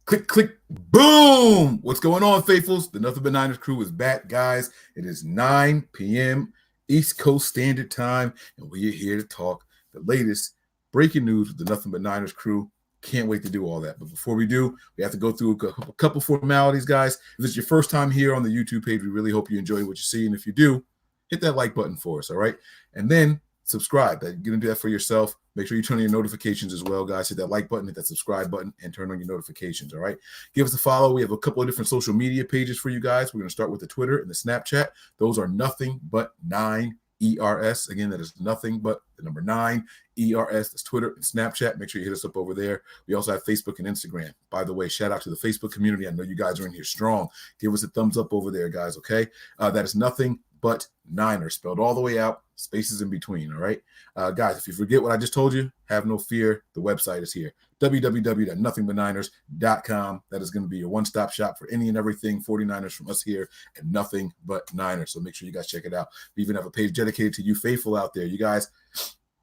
Click, click, boom! What's going on, faithfuls? The Nothing But Niners crew is back, guys. It is 9 p.m. East Coast Standard Time, and we are here to talk the latest breaking news with the Nothing But Niners crew. Can't wait to do all that. But before we do, we have to go through a couple formalities, guys. If it's your first time here on the YouTube page, we really hope you enjoy what you see. And if you do, hit that like button for us, all right? And then subscribe. You're going to do that for yourself. Make sure you turn on your notifications as well, guys. Hit that like button, hit that subscribe button, and turn on your notifications, all right? Give us a follow. We have a couple of different social media pages for you guys. We're going to start with the Twitter and the Snapchat. Those are Nothing But 9 ERS. Again, that is Nothing But the number 9 ERS. That's Twitter and Snapchat. Make sure you hit us up over there. We also have Facebook and Instagram. By the way, shout out to the Facebook community. I know you guys are in here strong. Give us a thumbs up over there, guys, okay? That is Nothing But Niners, spelled all the way out, spaces in between, all right? Guys, if you forget what I just told you, have no fear. The website is here, www.nothingbutniners.com. That is going to be your one-stop shop for any and everything 49ers from us here at Nothing But Niners. So make sure you guys check it out. We even have a page dedicated to you faithful out there. You guys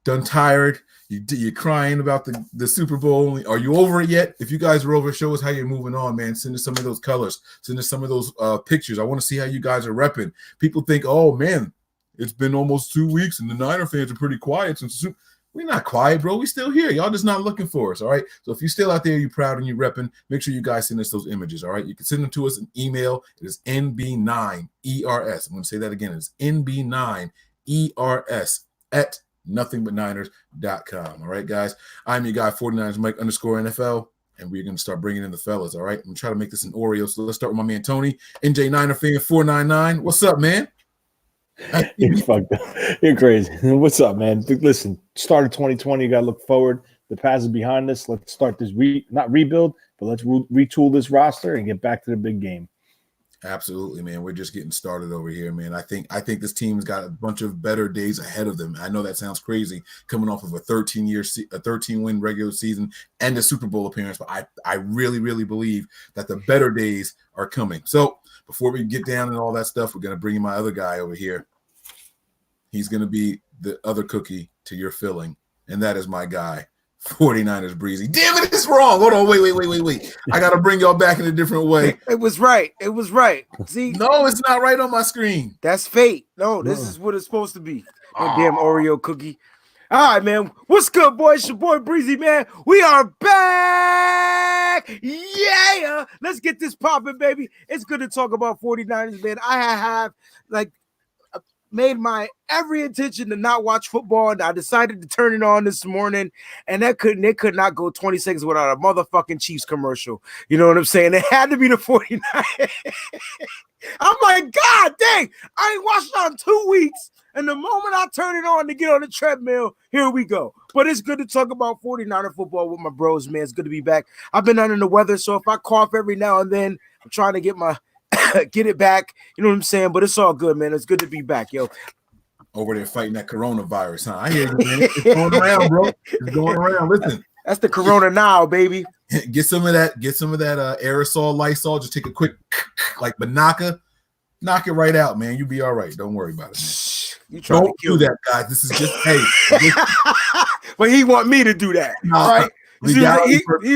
done tired? You're crying about the Super Bowl. Are you over it yet? If you guys are over it, show us how you're moving on, man. Send us some of those colors. Send us some of those pictures. I want to see how you guys are repping. People think, oh, man, it's been almost 2 weeks and the Niner fans are pretty quiet since we're not quiet, bro. We still here. Y'all just not looking for us, all right? So if you're still out there, you're proud and you're repping, make sure you guys send us those images, all right? You can send them to us in email. It is NB9ERS. I'm going to say that again. It's NB9ERS at nothingbutniners.com. All right, guys. I'm your guy, 49ers Mike _NFL, and we're going to start bringing in the fellas, all right? I'm going to try to make this an Oreo, so let's start with my man Tony, NJ Niner fan 499. What's up, man? You're fucked up. You're crazy. What's up, man? Listen, start of 2020, you got to look forward. The past is behind us. Let's start this, not rebuild, but let's retool this roster and get back to the big game. Absolutely, man. We're just getting started over here, man. I think this team's got a bunch of better days ahead of them. I know that sounds crazy coming off of a 13-win regular season and a Super Bowl appearance, but I really, really believe that the better days are coming. So before we get down and all that stuff, we're going to bring in my other guy over here. He's going to be the other cookie to your filling, and that is my guy, 49ers Breezy. Damn it, it's wrong. Hold on, wait. I got to bring y'all back in a different way. It was right. See? No, it's not right on my screen. That's fate. No, this is what it's supposed to be. That damn Oreo cookie. All right, man. What's good, boys? It's your boy Breezy, man. We are back. Yeah. Let's get this popping, baby. It's good to talk about 49ers, man. I have made my every intention to not watch football, and I decided to turn it on this morning, and it could not go 20 seconds without a motherfucking Chiefs commercial. You know what I'm saying? It had to be the 49ers. I'm like, God dang, I ain't watched it in 2 weeks, and the moment I turn it on to get on the treadmill, here we go. But it's good to talk about 49er football with my bros, man. It's good to be back. I've been under the weather, so if I cough every now and then, I'm trying to get it back, you know what I'm saying? But it's all good, man. It's good to be back, yo. Over there fighting that coronavirus, huh? I hear you, man. It's going around, bro. It's going around. Listen, that's the corona now, baby. Get some of that aerosol Lysol. Just take a quick like Banaka, knock it right out, man. You'll be all right. Don't worry about it, man. Don't do that, guys. This is just but he want me to do that. All right. He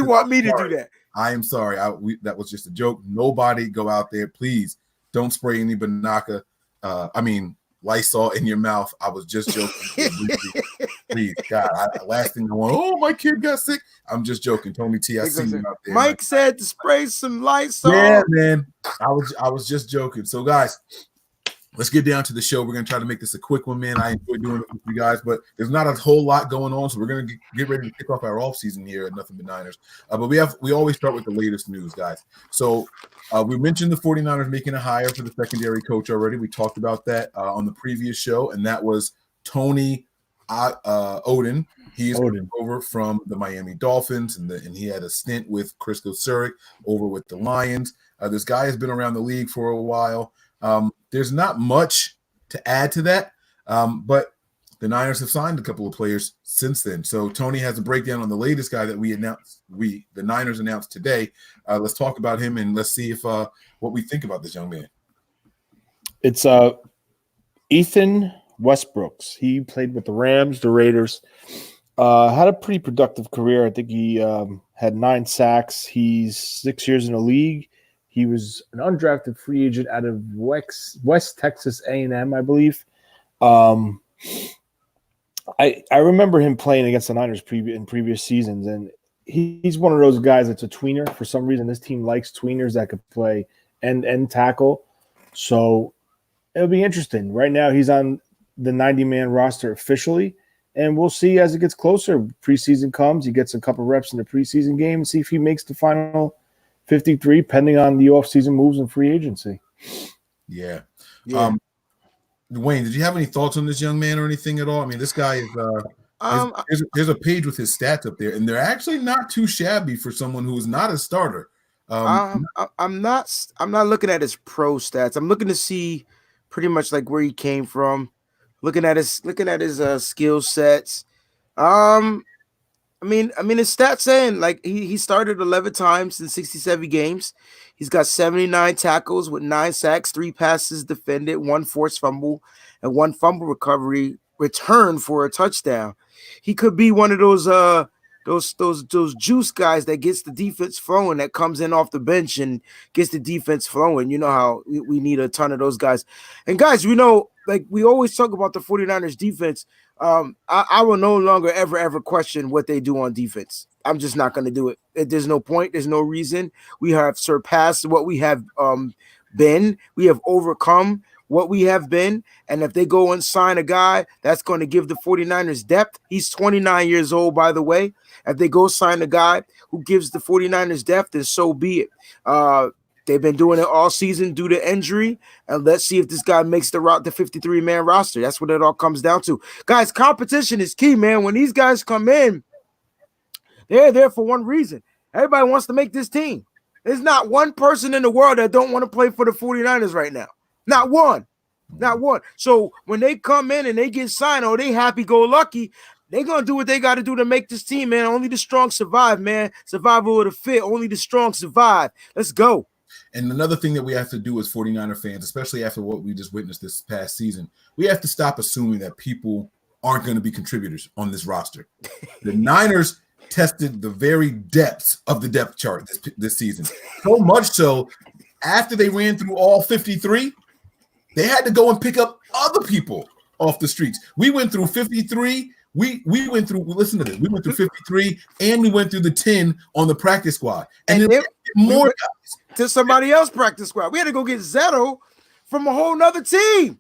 want me to do that. I am sorry. That was just a joke. Nobody go out there. Please don't spray any Banaka. Lysol in your mouth. I was just joking. Please, God. Last thing I want. Oh, my kid got sick. I'm just joking. Tony T, I see you out there. Mike said to spray some Lysol. Yeah, man. I was just joking. So, guys, let's get down to the show. We're going to try to make this a quick one, man. I enjoy doing it with you guys, but there's not a whole lot going on, so we're going to get ready to kick off our offseason here at Nothing But Niners. But we always start with the latest news, guys. So we mentioned the 49ers making a hire for the secondary coach already. We talked about that on the previous show, and that was Tony Oden. He is over from the Miami Dolphins, and he had a stint with Chris Kosurik over with the Lions. This guy has been around the league for a while. There's not much to add to that, but the Niners have signed a couple of players since then. So Tony has a breakdown on the latest guy that the Niners announced today. Let's talk about him and let's see if what we think about this young man. It's Ethan Westbrooks. He played with the Rams, the Raiders, Had a pretty productive career. I think he had 9 sacks. He's 6 years in the league. He was an undrafted free agent out of West Texas A&M, I believe. I remember him playing against the Niners in previous seasons, and he's one of those guys that's a tweener. For some reason, this team likes tweeners that could play end tackle. So it'll be interesting. Right now, he's on the 90-man roster officially, and we'll see as it gets closer. Preseason comes, he gets a couple reps in the preseason game, and see if he makes the final 53, pending on the offseason moves and free agency. Yeah. Wayne, did you have any thoughts on this young man or anything at all? I mean, this guy is there's a page with his stats up there, and they're actually not too shabby for someone who is not a starter. I'm not looking at his pro stats. I'm looking to see pretty much like where he came from, looking at his skill sets. I mean, his stats saying like he started 11 times in 67 games. He's got 79 tackles with 9 sacks, 3 passes defended, 1 forced fumble, and 1 fumble recovery return for a touchdown. He could be one of those juice guys that gets the defense flowing, that comes in off the bench and gets the defense flowing. You know how we need a ton of those guys. And guys, we know, like we always talk about the 49ers defense. I will no longer ever question what they do on defense. I'm just not going to do it. There's no point. There's no reason. We have surpassed what we have been. We have overcome what we have been. And if they go and sign a guy that's going to give the 49ers depth, he's 29 years old, by the way. If they go sign a guy who gives the 49ers depth, then so be it. They've been doing it all season due to injury, and let's see if this guy makes the 53-man roster. That's what it all comes down to. Guys, competition is key, man. When these guys come in, they're there for one reason. Everybody wants to make this team. There's not one person in the world that don't want to play for the 49ers right now. Not one. Not one. So when they come in and they get signed, or they happy-go-lucky, they're going to do what they got to do to make this team, man. Only the strong survive, man. Survival of the fit. Only the strong survive. Let's go. And another thing that we have to do as 49er fans, especially after what we just witnessed this past season, we have to stop assuming that people aren't going to be contributors on this roster. The Niners tested the very depths of the depth chart this season. So much so, after they ran through all 53, they had to go and pick up other people off the streets. We went through 53. We went through, listen to this, we went through 53 and we went through the 10 on the practice squad. And then more guys. To somebody else practice squad. We had to go get Zetto from a whole nother team.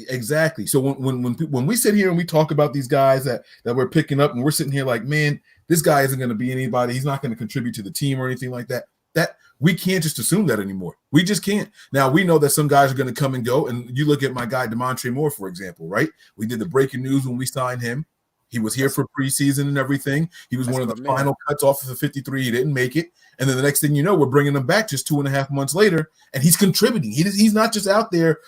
Exactly. So when we sit here and we talk about these guys that we're picking up, and we're sitting here like, man, this guy isn't going to be anybody. He's not going to contribute to the team or anything like that. That we can't just assume that anymore. We just can't. Now we know that some guys are going to come and go. And you look at my guy Demontre Moore, for example, right? We did the breaking news when we signed him. He was here for preseason and everything. He was one of the final cuts off of the 53. He didn't make it. And then the next thing you know, we're bringing him back just 2.5 months later, and he's contributing. He's not just out there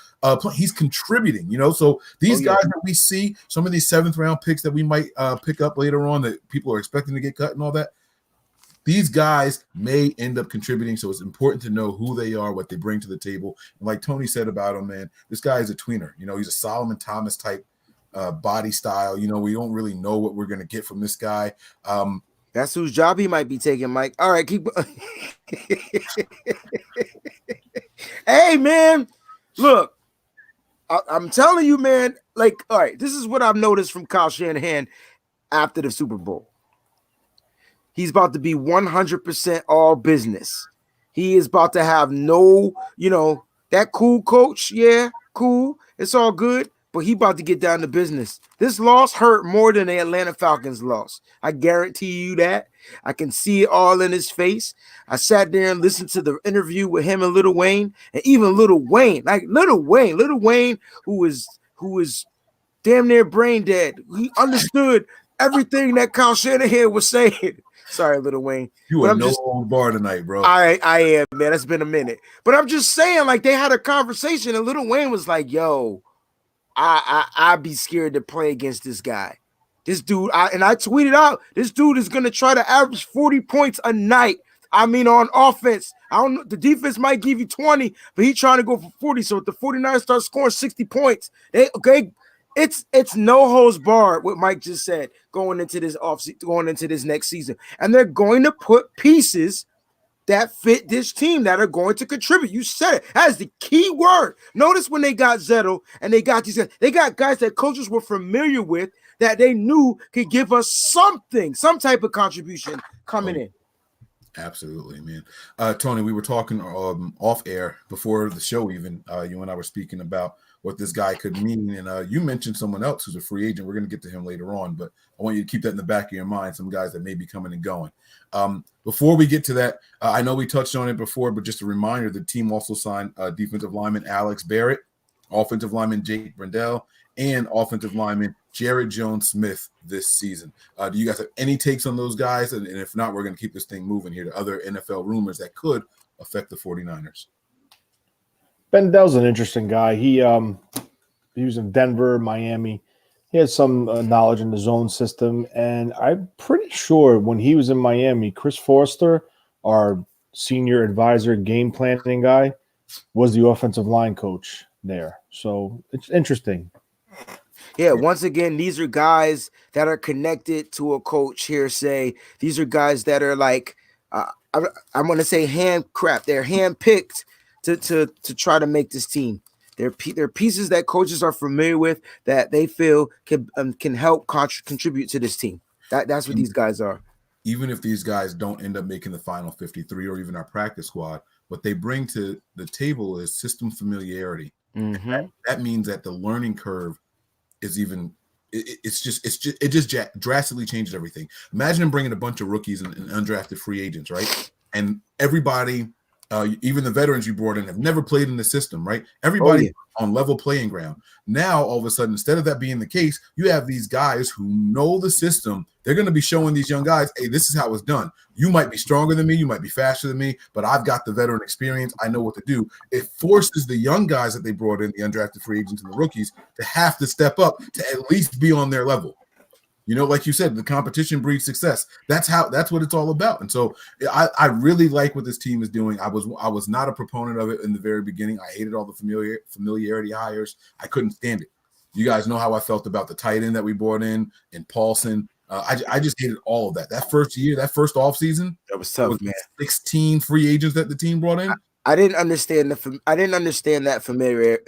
he's contributing, you know. So these guys that we see, some of these 7th-round picks that we might pick up later on that people are expecting to get cut and all that, these guys may end up contributing. So it's important to know who they are, what they bring to the table. And like Tony said about him, man, this guy is a tweener. You know, he's a Solomon Thomas type body style. You know, we don't really know what we're going to get from this guy. That's whose job he might be taking, Mike. All right, keep. Hey, man, look, I'm telling you, man. Like, all right, this is what I've noticed from Kyle Shanahan after the Super Bowl. He's about to be 100% all business. He is about to have no, you know, that cool coach. Yeah, cool. It's all good. But he about to get down to business. This loss hurt more than the Atlanta Falcons loss. I guarantee you that. I can see it all in his face. I sat there and listened to the interview with him and Lil Wayne, and even Lil Wayne, who is damn near brain dead. He understood everything that Kyle Shanahan was saying. Sorry, Lil Wayne. You are no old bar tonight, bro. I am, man. It's been a minute. But I'm just saying, like, they had a conversation, and Lil Wayne was like, yo, I'd be scared to play against this guy. This dude, I tweeted out, this dude is going to try to average 40 points a night. I mean, on offense. I don't know. The defense might give you 20, but he's trying to go for 40. So if the 49ers start scoring 60 points, it's no holds barred. What Mike just said going into this next season, and they're going to put pieces that fit this team that are going to contribute. You said it. That is the key word. Notice when they got Zettel and they got these guys, they got guys that coaches were familiar with that they knew could give us something, some type of contribution coming in. Absolutely, man. Tony, we were talking off air before the show even. You and I were speaking about what this guy could mean. And you mentioned someone else who's a free agent. We're going to get to him later on, but I want you to keep that in the back of your mind, some guys that may be coming and going. Before we get to that, I know we touched on it before, but just a reminder, the team also signed defensive lineman Alex Barrett, offensive lineman Jake Brendel, and offensive lineman Jared Jones-Smith this season. Do you guys have any takes on those guys? And if not, we're going to keep this thing moving here to other NFL rumors that could affect the 49ers. Bendel's an interesting guy. He was in Denver, Miami. He has some knowledge in the zone system. And I'm pretty sure when he was in Miami, Chris Forster, our senior advisor, game planning guy, was the offensive line coach there. So it's interesting. Yeah, once again, these are guys that are connected to a coach here. These are guys that are like, I'm going to say handcrafted. They're handpicked to try to make this team. They're pieces that coaches are familiar with that they feel can help contribute to this team. That's what these guys are. Even if these guys don't end up making the final 53 or even our practice squad, what they bring to the table is system familiarity. Mm-hmm. That means that the learning curve is even it just drastically changes everything. Imagine them bringing a bunch of rookies and undrafted free agents, right? And everybody, even the veterans you brought in, have never played in the system, right? Everybody on level playing ground. Now, all of a sudden, instead of that being the case, you have these guys who know the system. They're going to be showing these young guys, hey, this is how it's done. You might be stronger than me. You might be faster than me, but I've got the veteran experience. I know what to do. It forces the young guys that they brought in, the undrafted free agents and the rookies, to have to step up to at least be on their level. You know, like you said, the competition breeds success. That's what it's all about. And so I really like what this team is doing. I was not a proponent of it in the very beginning. I hated all the familiarity hires. I couldn't stand it. You guys know how I felt about the tight end that we brought in and Paulson. I just hated all of that. That first year, that first offseason, that was tough, man. 16 free agents that the team brought in. I didn't understand that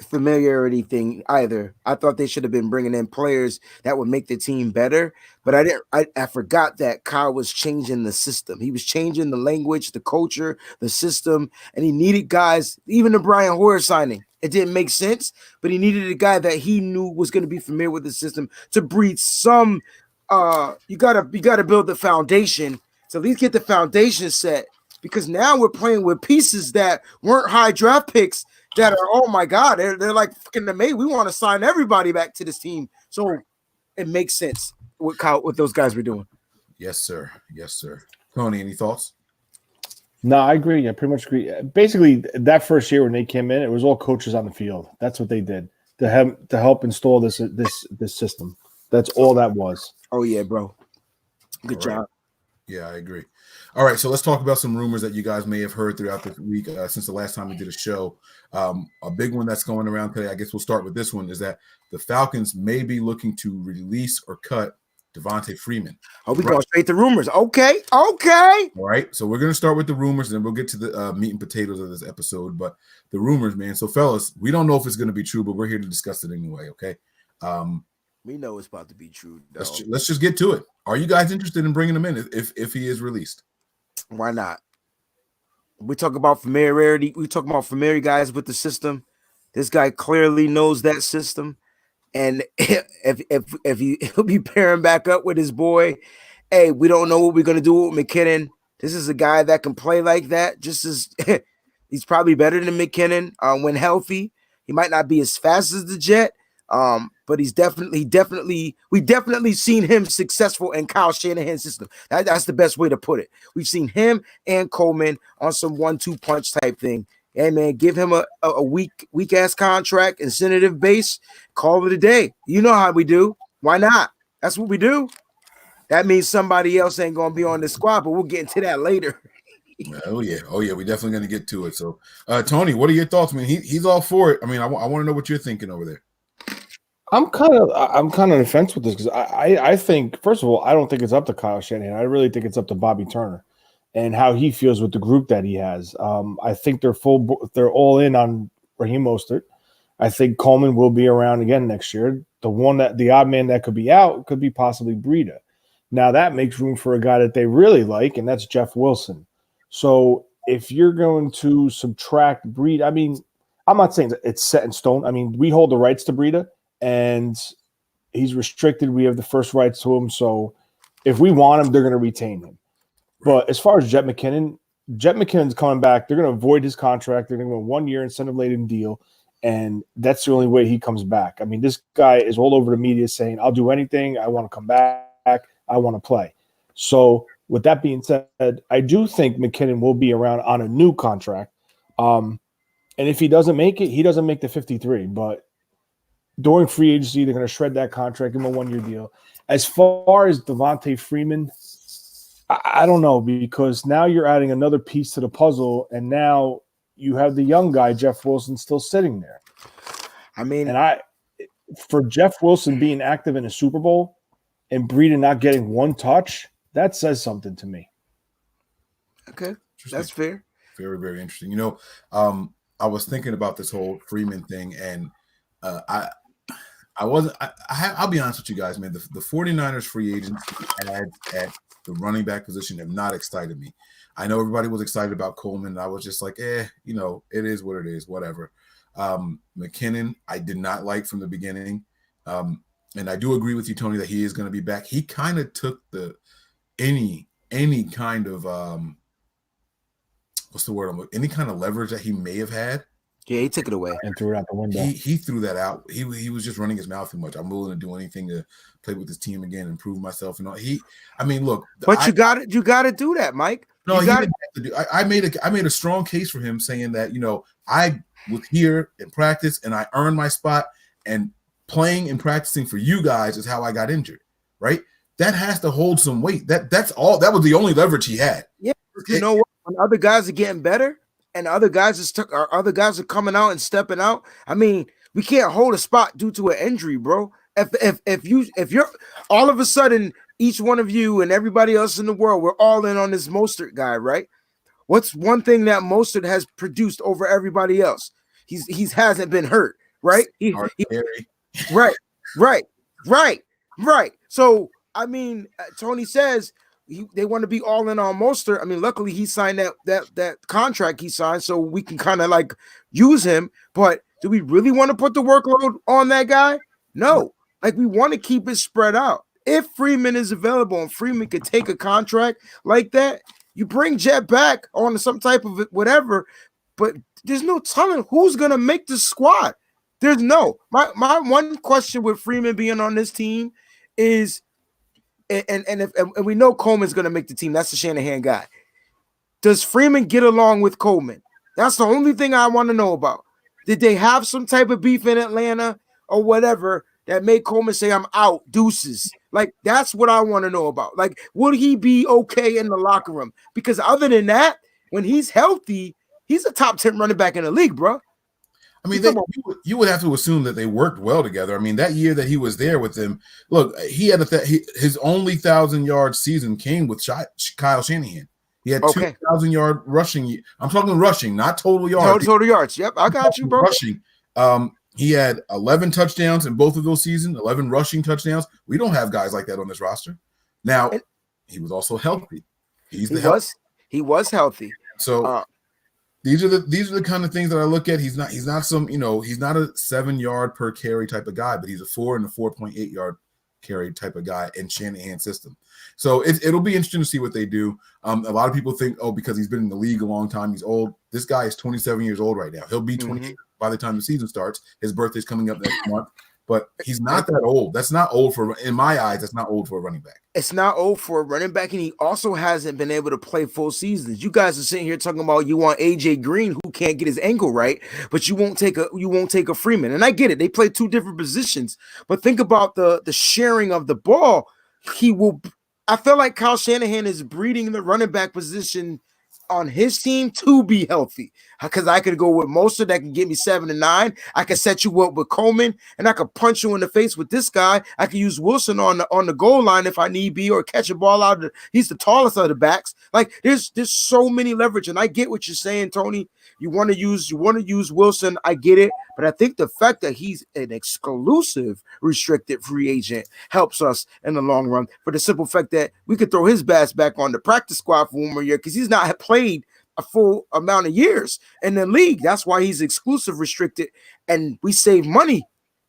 familiarity thing either. I thought they should have been bringing in players that would make the team better, but I forgot that Kyle was changing the system. He was changing the language, the culture, the system, and he needed guys. Even the Brian Hoyer signing, it didn't make sense, but he needed a guy that he knew was going to be familiar with the system to breed some. You gotta build the foundation. So at least get the foundation set. Because now we're playing with pieces that weren't high draft picks that are, oh my God, they're like fucking amazing. We want to sign everybody back to this team. So it makes sense what those guys were doing. Yes, sir. Yes, sir. Tony, any thoughts? No, I agree. I pretty much agree. Basically, that first year when they came in, it was all coaches on the field. That's what they did to help install this system. That's all that was. Oh yeah, bro. Good job. Yeah, I agree. All right, so let's talk about some rumors that you guys may have heard throughout the week since the last time we did a show. A big one that's going around today, I guess we'll start with this one, is that the Falcons may be looking to release or cut Devontae Freeman. Oh, we going straight to rumors. Okay. All right, so we're going to start with the rumors, and then we'll get to the meat and potatoes of this episode. But the rumors, man. So, fellas, we don't know if it's going to be true, but we're here to discuss it anyway, okay? We know it's about to be true. Let's just get to it. Are you guys interested in bringing him in if he is released? Why not? We talk about familiarity. We talk about familiar guys with the system. This guy clearly knows that system, and if he'll be pairing back up with his boy. Hey, we don't know what we're gonna do with McKinnon. This is a guy that can play like that. Just as he's probably better than McKinnon when healthy. He might not be as fast as the Jet. But we've definitely seen him successful in Kyle Shanahan's system. That's the best way to put it. We've seen him and Coleman on some 1-2 punch type thing. Hey man, give him a weak ass contract, incentive base, call it a day. You know how we do. Why not? That's what we do. That means somebody else ain't gonna be on the squad, but we'll get into that later. Oh yeah, we're definitely gonna get to it. So, Tony, what are your thoughts? I mean, he's all for it. I mean, I want to know what you're thinking over there. I'm kind of on the fence with this because I think, first of all, I don't think it's up to Kyle Shanahan. I really think it's up to Bobby Turner and how he feels with the group that he has. I think they're all in on Raheem Mostert. I think Coleman will be around again next year. The odd man that could be out could be possibly Breida. Now that makes room for a guy that they really like, and that's Jeff Wilson. So if you're going to subtract Breida, I mean, I'm not saying that it's set in stone. I mean, we hold the rights to Breida, and he's restricted. We have the first rights to him. So if we want him, they're going to retain him. But as far as Jet McKinnon's coming back. They're going to avoid his contract. They're going to go a 1 year incentive-laden deal. And that's the only way he comes back. I mean, this guy is all over the media saying, I'll do anything. I want to come back. I want to play. So with that being said, I do think McKinnon will be around on a new contract. And if he doesn't make it, he doesn't make the 53. But during free agency, they're going to shred that contract, give him a 1 year deal. As far as Devontae Freeman, I don't know, because now you're adding another piece to the puzzle, and now you have the young guy, Jeff Wilson, still sitting there. I mean, and for Jeff Wilson being active in a Super Bowl and Breida not getting one touch, that says something to me. Okay, that's fair. Very, very interesting. I was thinking about this whole Freeman thing, and I'll be honest with you guys, man. The 49ers free agents at the running back position have not excited me. I know everybody was excited about Coleman, and I was just like, it is what it is, whatever. McKinnon, I did not like from the beginning. And I do agree with you, Tony, that he is going to be back. He kind of took any kind of what's the word? Any kind of leverage that he may have had. Yeah, he took it away and threw it out the window. He threw that out. He was just running his mouth too much. I'm willing to do anything to play with this team again and prove myself. And all. Look. But you got to do that, Mike. No, he didn't have to do. I made a strong case for him, saying that I was here in practice and I earned my spot, and playing and practicing for you guys is how I got injured. Right? That has to hold some weight. That's all. That was the only leverage he had. Yeah. You know what? When other guys are getting better, and other guys are coming out and stepping out. I mean, we can't hold a spot due to an injury, bro. If you're all of a sudden, each one of you and everybody else in the world, we're all in on this Mostert guy, right? What's one thing that Mostert has produced over everybody else? He's hasn't been hurt, right? Right. So I mean, Tony says they want to be all in on Mostert. I mean, luckily he signed that contract he signed, so we can kind of like use him. But do we really want to put the workload on that guy? No. Like, we want to keep it spread out. If Freeman is available and Freeman could take a contract like that, you bring Jet back on some type of whatever. But there's no telling who's gonna make the squad. There's no. My one question with Freeman being on this team is. And we know Coleman's going to make the team. That's the Shanahan guy. Does Freeman get along with Coleman? That's the only thing I want to know about. Did they have some type of beef in Atlanta or whatever that made Coleman say, I'm out, deuces? Like, that's what I want to know about. Like, would he be okay in the locker room? Because other than that, when he's healthy, he's a top 10 running back in the league, bro. I mean, you would have to assume that they worked well together. I mean, that year that he was there with them, look, he had his only 1,000-yard season came with Kyle Shanahan. He had 2,000-yard rushing. I'm talking rushing, not total yards. Total yards. Yep, I got you, bro. Rushing. He had 11 touchdowns in both of those seasons, 11 rushing touchdowns. We don't have guys like that on this roster. Now, he was also healthy. He was healthy. So. These are the kind of things that I look at. He's not a 7-yard per carry type of guy, but he's a 4 and a 4.8 yard carry type of guy in Shanahan's system. So it'll be interesting to see what they do. A lot of people think, because he's been in the league a long time, he's old. This guy is 27 years old right now. He'll be 28 by the time the season starts. His birthday's coming up next month. But he's not that old. That's not old in my eyes, that's not old for a running back. It's not old for a running back, and he also hasn't been able to play full seasons. You guys are sitting here talking about you want AJ Green, who can't get his ankle right, but you won't take a Freeman. And I get it. They play two different positions. But think about the sharing of the ball. I feel like Kyle Shanahan is breeding the running back position on his team to be healthy. Because I could go with Mostert that can get me 7 and 9. I could set you up with Coleman, and I could punch you in the face with this guy. I could use Wilson on the goal line if I need be, or catch a ball out of he's the tallest of the backs. Like there's so many leverage, and I get what you're saying, Tony. You want to use Wilson. I get it, but I think the fact that he's an exclusive restricted free agent helps us in the long run. For the simple fact that we could throw his bass back on the practice squad for one more year because he's not played a full amount of years in the league. That's why he's exclusive restricted, and we save money.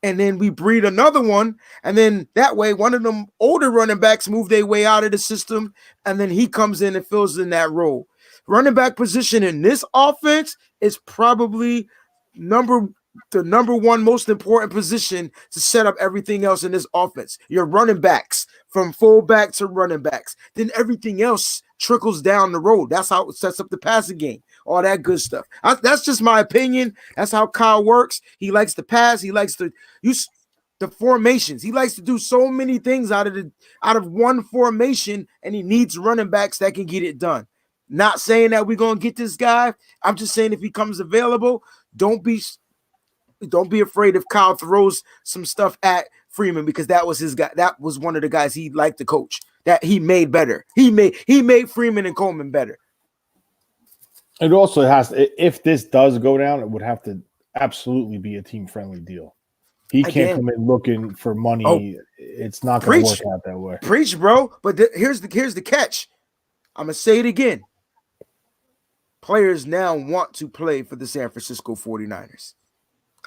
And then we breed another one, and then that way one of them older running backs move their way out of the system, and then he comes in and fills in that role. Running back position in this offense is probably the number one most important position to set up everything else in this offense. Your running backs, from fullback to running backs. Then everything else trickles down the road. That's how it sets up the passing game, all that good stuff. That's just my opinion. That's how Kyle works. He likes to pass. He likes to use the formations. He likes to do so many things out of one formation, and he needs running backs that can get it done. Not saying that we're going to get this guy. I'm just saying if he comes available, don't be afraid if Kyle throws some stuff at Freeman, because that was his guy. That was one of the guys he liked to coach, that he made better. He made Freeman and Coleman better. It also has, if this does go down, it would have to absolutely be a team-friendly deal. He can't come in looking for money. Oh, it's not going to work out that way. Preach, bro. But here's the catch. I'm going to say it again. Players now want to play for the San Francisco 49ers.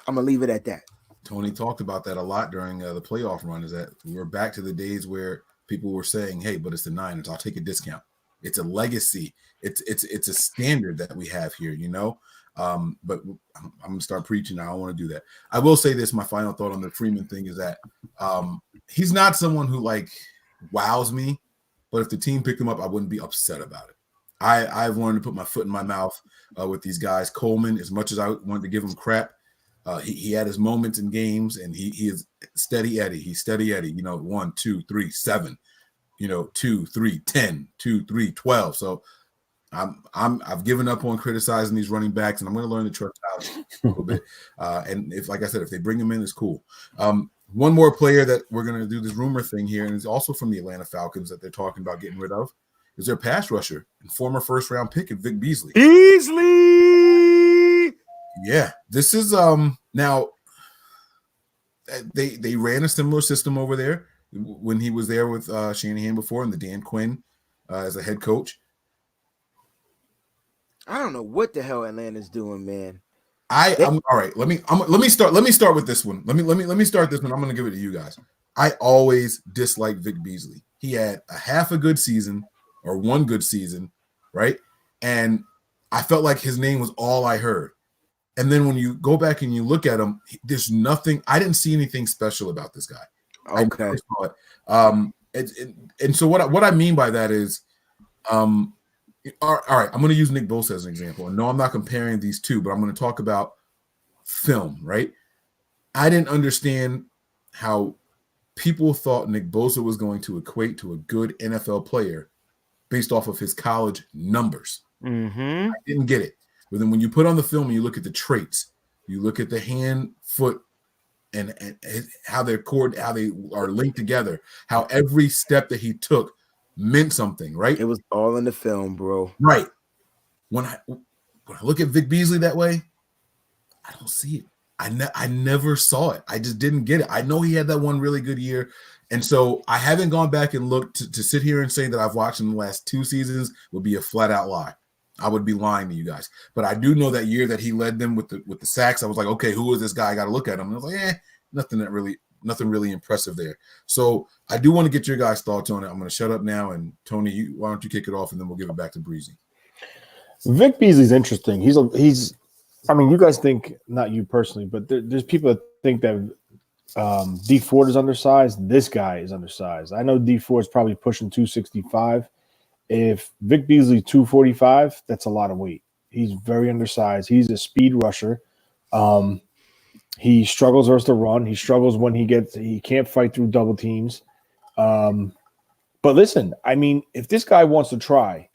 I'm going to leave it at that. Tony talked about that a lot during the playoff run, is that we're back to the days where people were saying, hey, but it's the Niners. I'll take a discount. It's a legacy. It's a standard that we have here, you know? But I'm going to start preaching. I don't want to do that. I will say this. My final thought on the Freeman thing is that he's not someone who like wows me, but if the team picked him up, I wouldn't be upset about it. I've learned to put my foot in my mouth with these guys. Coleman, as much as I wanted to give him crap, he had his moments in games, and he is steady Eddie. He's steady Eddie. You know, 1, 2, 3, 7. You know, 2, 3, 10. 2, 3, 12. So I've given up on criticizing these running backs, and I'm going to learn to trust Alex a little bit. And if, like I said, if they bring him in, it's cool. One more player that we're going to do this rumor thing here, and it's also from the Atlanta Falcons that they're talking about getting rid of, is their pass rusher and former first-round pick of Vic Beasley. Yeah, this is now they ran a similar system over there when he was there with Shanahan before, and the Dan Quinn as a head coach. I don't know what the hell Atlanta's doing, man. I'm all right. Let me start with this one. Let me start this one. I'm going to give it to you guys. I always disliked Vic Beasley. He had a half a good season or one good season, right? And I felt like his name was all I heard. And then when you go back and you look at him, there's nothing. I didn't see anything special about this guy. Okay. And so what I mean by that is, all right, I'm going to use Nick Bosa as an example. And no, I'm not comparing these two, but I'm going to talk about film, right? I didn't understand how people thought Nick Bosa was going to equate to a good NFL player based off of his college numbers. Mm-hmm. I didn't get it. But then when you put on the film and you look at the traits, you look at the hand, foot, and how they're how they are linked together, how every step that he took meant something, right? It was all in the film, bro. Right. When I look at Vic Beasley that way, I don't see it. I never saw it. I just didn't get it. I know he had that one really good year. And so I haven't gone back and looked to sit here and say that I've watched him the last 2 seasons would be a flat out lie. I would be lying to you guys. But I do know that year that he led them with the sacks, I was like, okay, who is this guy? I got to look at him. And I was like, nothing really impressive there. So I do want to get your guys' thoughts on it. I'm going to shut up now. And Tony, why don't you kick it off, and then we'll give it back to Breezy. Vic Beasley's interesting. He's I mean, you guys think, not you personally, but there's people that think that D Ford is undersized. This guy is undersized. I know D Ford is probably pushing 265. If Vic Beasley 245, that's a lot of weight. He's very undersized. He's a speed rusher. He struggles versus the run. He struggles when he can't fight through double teams. But listen, I mean, if this guy wants to try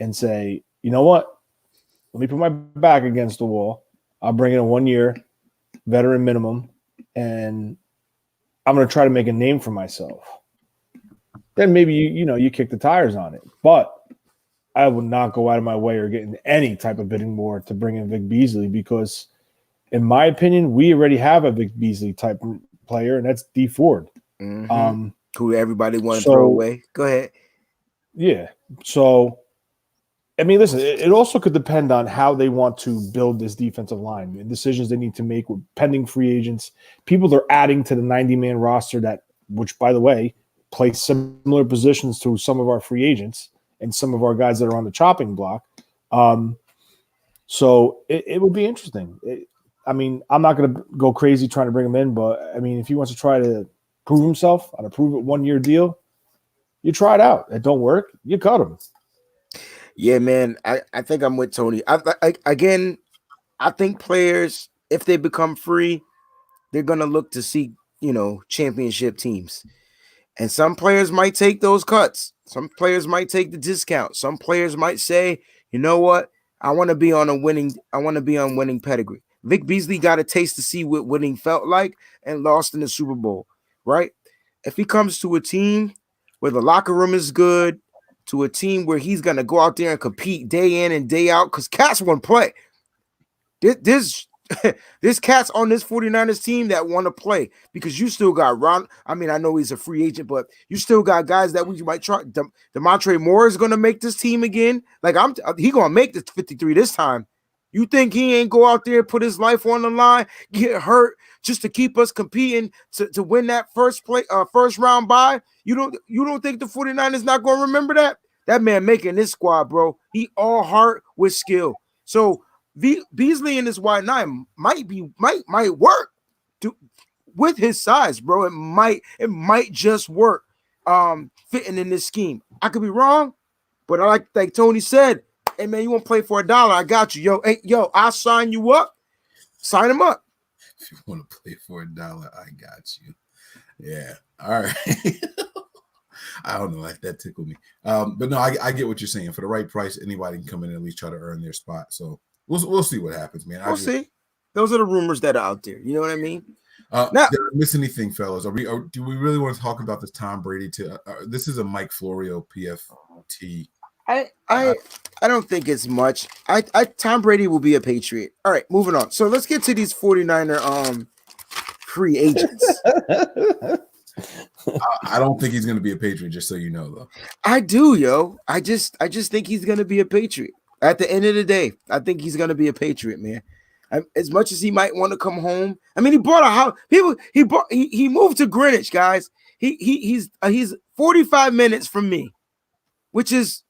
and say, you know what? Let me put my back against the wall. I'll bring in a 1 year veteran minimum, and I'm going to try to make a name for myself. Then maybe you kick the tires on it. But I would not go out of my way or get in any type of bidding war to bring in Vic Beasley because, in my opinion, we already have a Vic Beasley type player, and that's D Ford. Mm-hmm. Who everybody want to throw away. Go ahead. Yeah. So, I mean, listen, it also could depend on how they want to build this defensive line and decisions they need to make with pending free agents. People they're adding to the 90-man roster which, by the way, play similar positions to some of our free agents and some of our guys that are on the chopping block. So it would be interesting. I'm not going to go crazy trying to bring him in, but, I mean, if he wants to try to prove himself on a prove-it 1 year deal, you try it out. It don't work, you cut him. Yeah, man. I think I'm with Tony. I think players, if they become free, they're going to look to see, championship teams. And some players might take those cuts. Some players might take the discount. Some players might say, you know what? I want to be on winning pedigree. Vic Beasley got a taste to see what winning felt like and lost in the Super Bowl, right? If he comes to a team where the locker room is good, to a team where he's going to go out there and compete day in and day out, because cats won't play. There's cats on this 49ers team that want to play because you still got Ron. I mean, I know he's a free agent, but you still got guys that we might try. DeMontre Moore is going to make this team again. Like he going to make the 53 this time. You think he ain't go out there, put his life on the line, get hurt just to keep us competing to win that first round bye? You don't think the 49ers not going to remember that? That man making this squad, bro. He all heart with skill. So Beasley and his wide nine might work with his size, bro. It might just work fitting in this scheme. I could be wrong, but like Tony said, hey man, you want to play for $1? I got you, I'll sign you up. Sign him up. If you want to play for $1, I got you. Yeah, all right. I don't know, like that tickled me. But no, I get what you're saying. For the right price, anybody can come in and at least try to earn their spot. So we'll see what happens, man. We'll see. Those are the rumors that are out there. You know what I mean? Now, did I miss anything, fellas? Do we really want to talk about this Tom Brady? This is a Mike Florio PFT. I don't think it's much. Tom Brady will be a Patriot. All right, moving on. So let's get to these 49er free agents. I don't think he's going to be a Patriot, just so you know, though. I do, yo. I just think he's going to be a Patriot. At the end of the day, I think he's going to be a Patriot, man. As much as he might want to come home, I mean, he bought a house. He moved to Greenwich, guys. He's 45 minutes from me, which is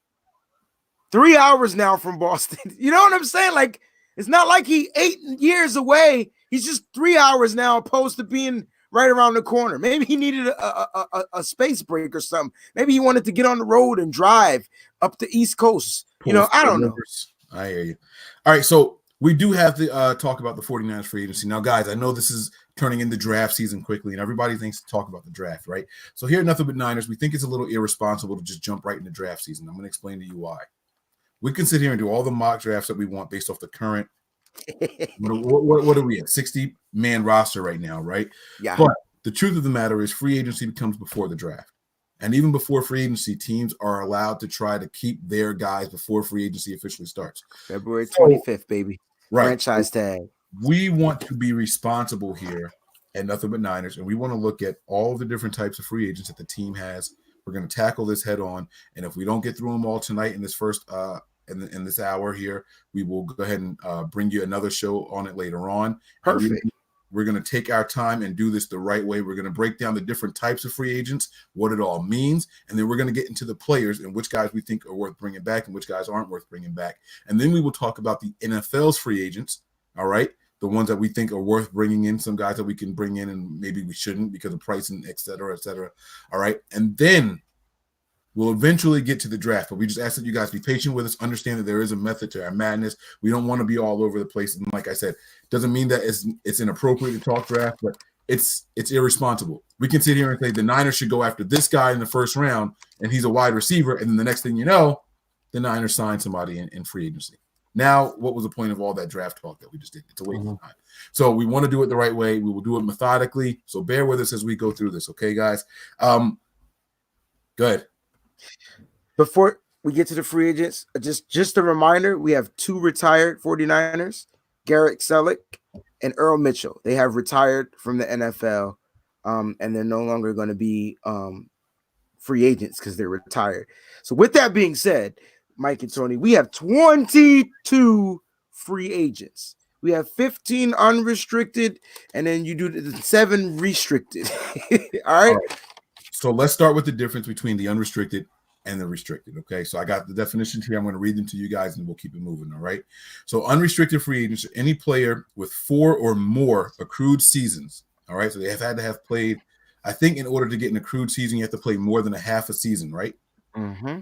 3 hours now from Boston. You know what I'm saying? Like, it's not like he 8 years away. He's just 3 hours now, opposed to being right around the corner. Maybe he needed a space break or something. Maybe he wanted to get on the road and drive up the East Coast. I don't know. I hear you. All right, so we do have to talk about the 49ers free agency. Now, guys, I know this is turning into draft season quickly, and everybody thinks to talk about the draft, right? So here at Nothing But Niners, we think it's a little irresponsible to just jump right into draft season. I'm going to explain to you why. We can sit here and do all the mock drafts that we want based off the current what are we at? 60-man roster right now, right? Yeah. But the truth of the matter is free agency comes before the draft. And even before free agency, teams are allowed to try to keep their guys before free agency officially starts. February 25th, baby. Right. Franchise tag. We want to be responsible here at Nothing But Niners, and we want to look at all the different types of free agents that the team has. We're going to tackle this head on, and if we don't get through them all tonight in this first in this hour here, we will go ahead and bring you another show on it later on. Perfect. We're going to take our time and do this the right way. We're going to break down the different types of free agents, what it all means, and then we're going to get into the players and which guys we think are worth bringing back and which guys aren't worth bringing back. And then we will talk about the NFL's free agents, all right, the ones that we think are worth bringing in, some guys that we can bring in and maybe we shouldn't because of pricing, et cetera, all right? And then we'll eventually get to the draft, but we just ask that you guys be patient with us, understand that there is a method to our madness. We don't want to be all over the place. And like I said, doesn't mean that it's inappropriate to talk draft, but it's irresponsible. We can sit here and say the Niners should go after this guy in the first round, and he's a wide receiver, and then the next thing you know, the Niners sign somebody in free agency. Now, what was the point of all that draft talk that we just did? It's a waste of time. So we want to do it the right way. We will do it methodically. So bear with us as we go through this, okay, guys? Go ahead. Before we get to the free agents, just a reminder, we have 2 retired 49ers, Garrett Selleck and Earl Mitchell. They have retired from the NFL, and they're no longer going to be free agents because they're retired. So with that being said, Mike and Tony, we have 22 free agents. We have 15 unrestricted, and then you do the 7 restricted. All right. So let's start with the difference between the unrestricted and the restricted. Okay. So I got the definitions here. I'm going to read them to you guys and we'll keep it moving. All right. So unrestricted free agents are any player with 4 or more accrued seasons. All right. So they have had to have played, I think in order to get an accrued season, you have to play more than a half a season, right? Mm-hmm.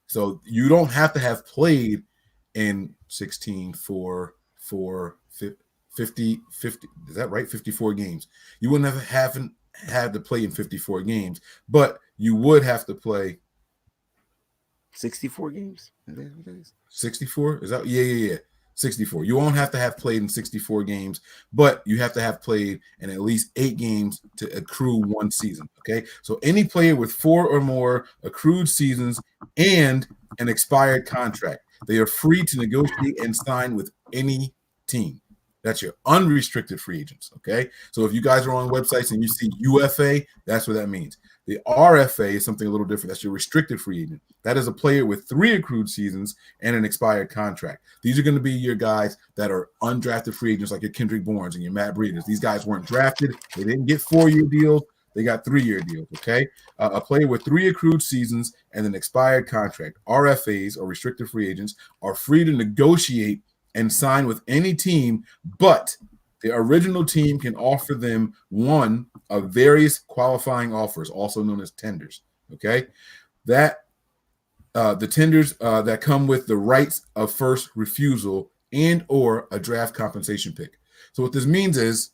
So you don't have to have played in 16, 4, 50, is that right? 54 games. You wouldn't haven't had to play in 54 games, but you would have to play 64 games. 64? Is that yeah. 64. You won't have to have played in 64 games, but you have to have played in at least 8 games to accrue 1 season. Okay. So any player with 4 or more accrued seasons and an expired contract, they are free to negotiate and sign with any team. That's your unrestricted free agents. Okay. So if you guys are on websites and you see UFA, that's what that means. The RFA is something a little different. That's your restricted free agent. That is a player with 3 accrued seasons and an expired contract. These are going to be your guys that are undrafted free agents like your Kendrick Bournes and your Matt Breeders. These guys weren't drafted. They didn't get 4-year deals. They got 3-year deals, okay? A player with 3 accrued seasons and an expired contract. RFAs, or restricted free agents, are free to negotiate and sign with any team, but the original team can offer them one of various qualifying offers, also known as tenders. Okay, that the tenders that come with the rights of first refusal and or a draft compensation pick. So what this means is,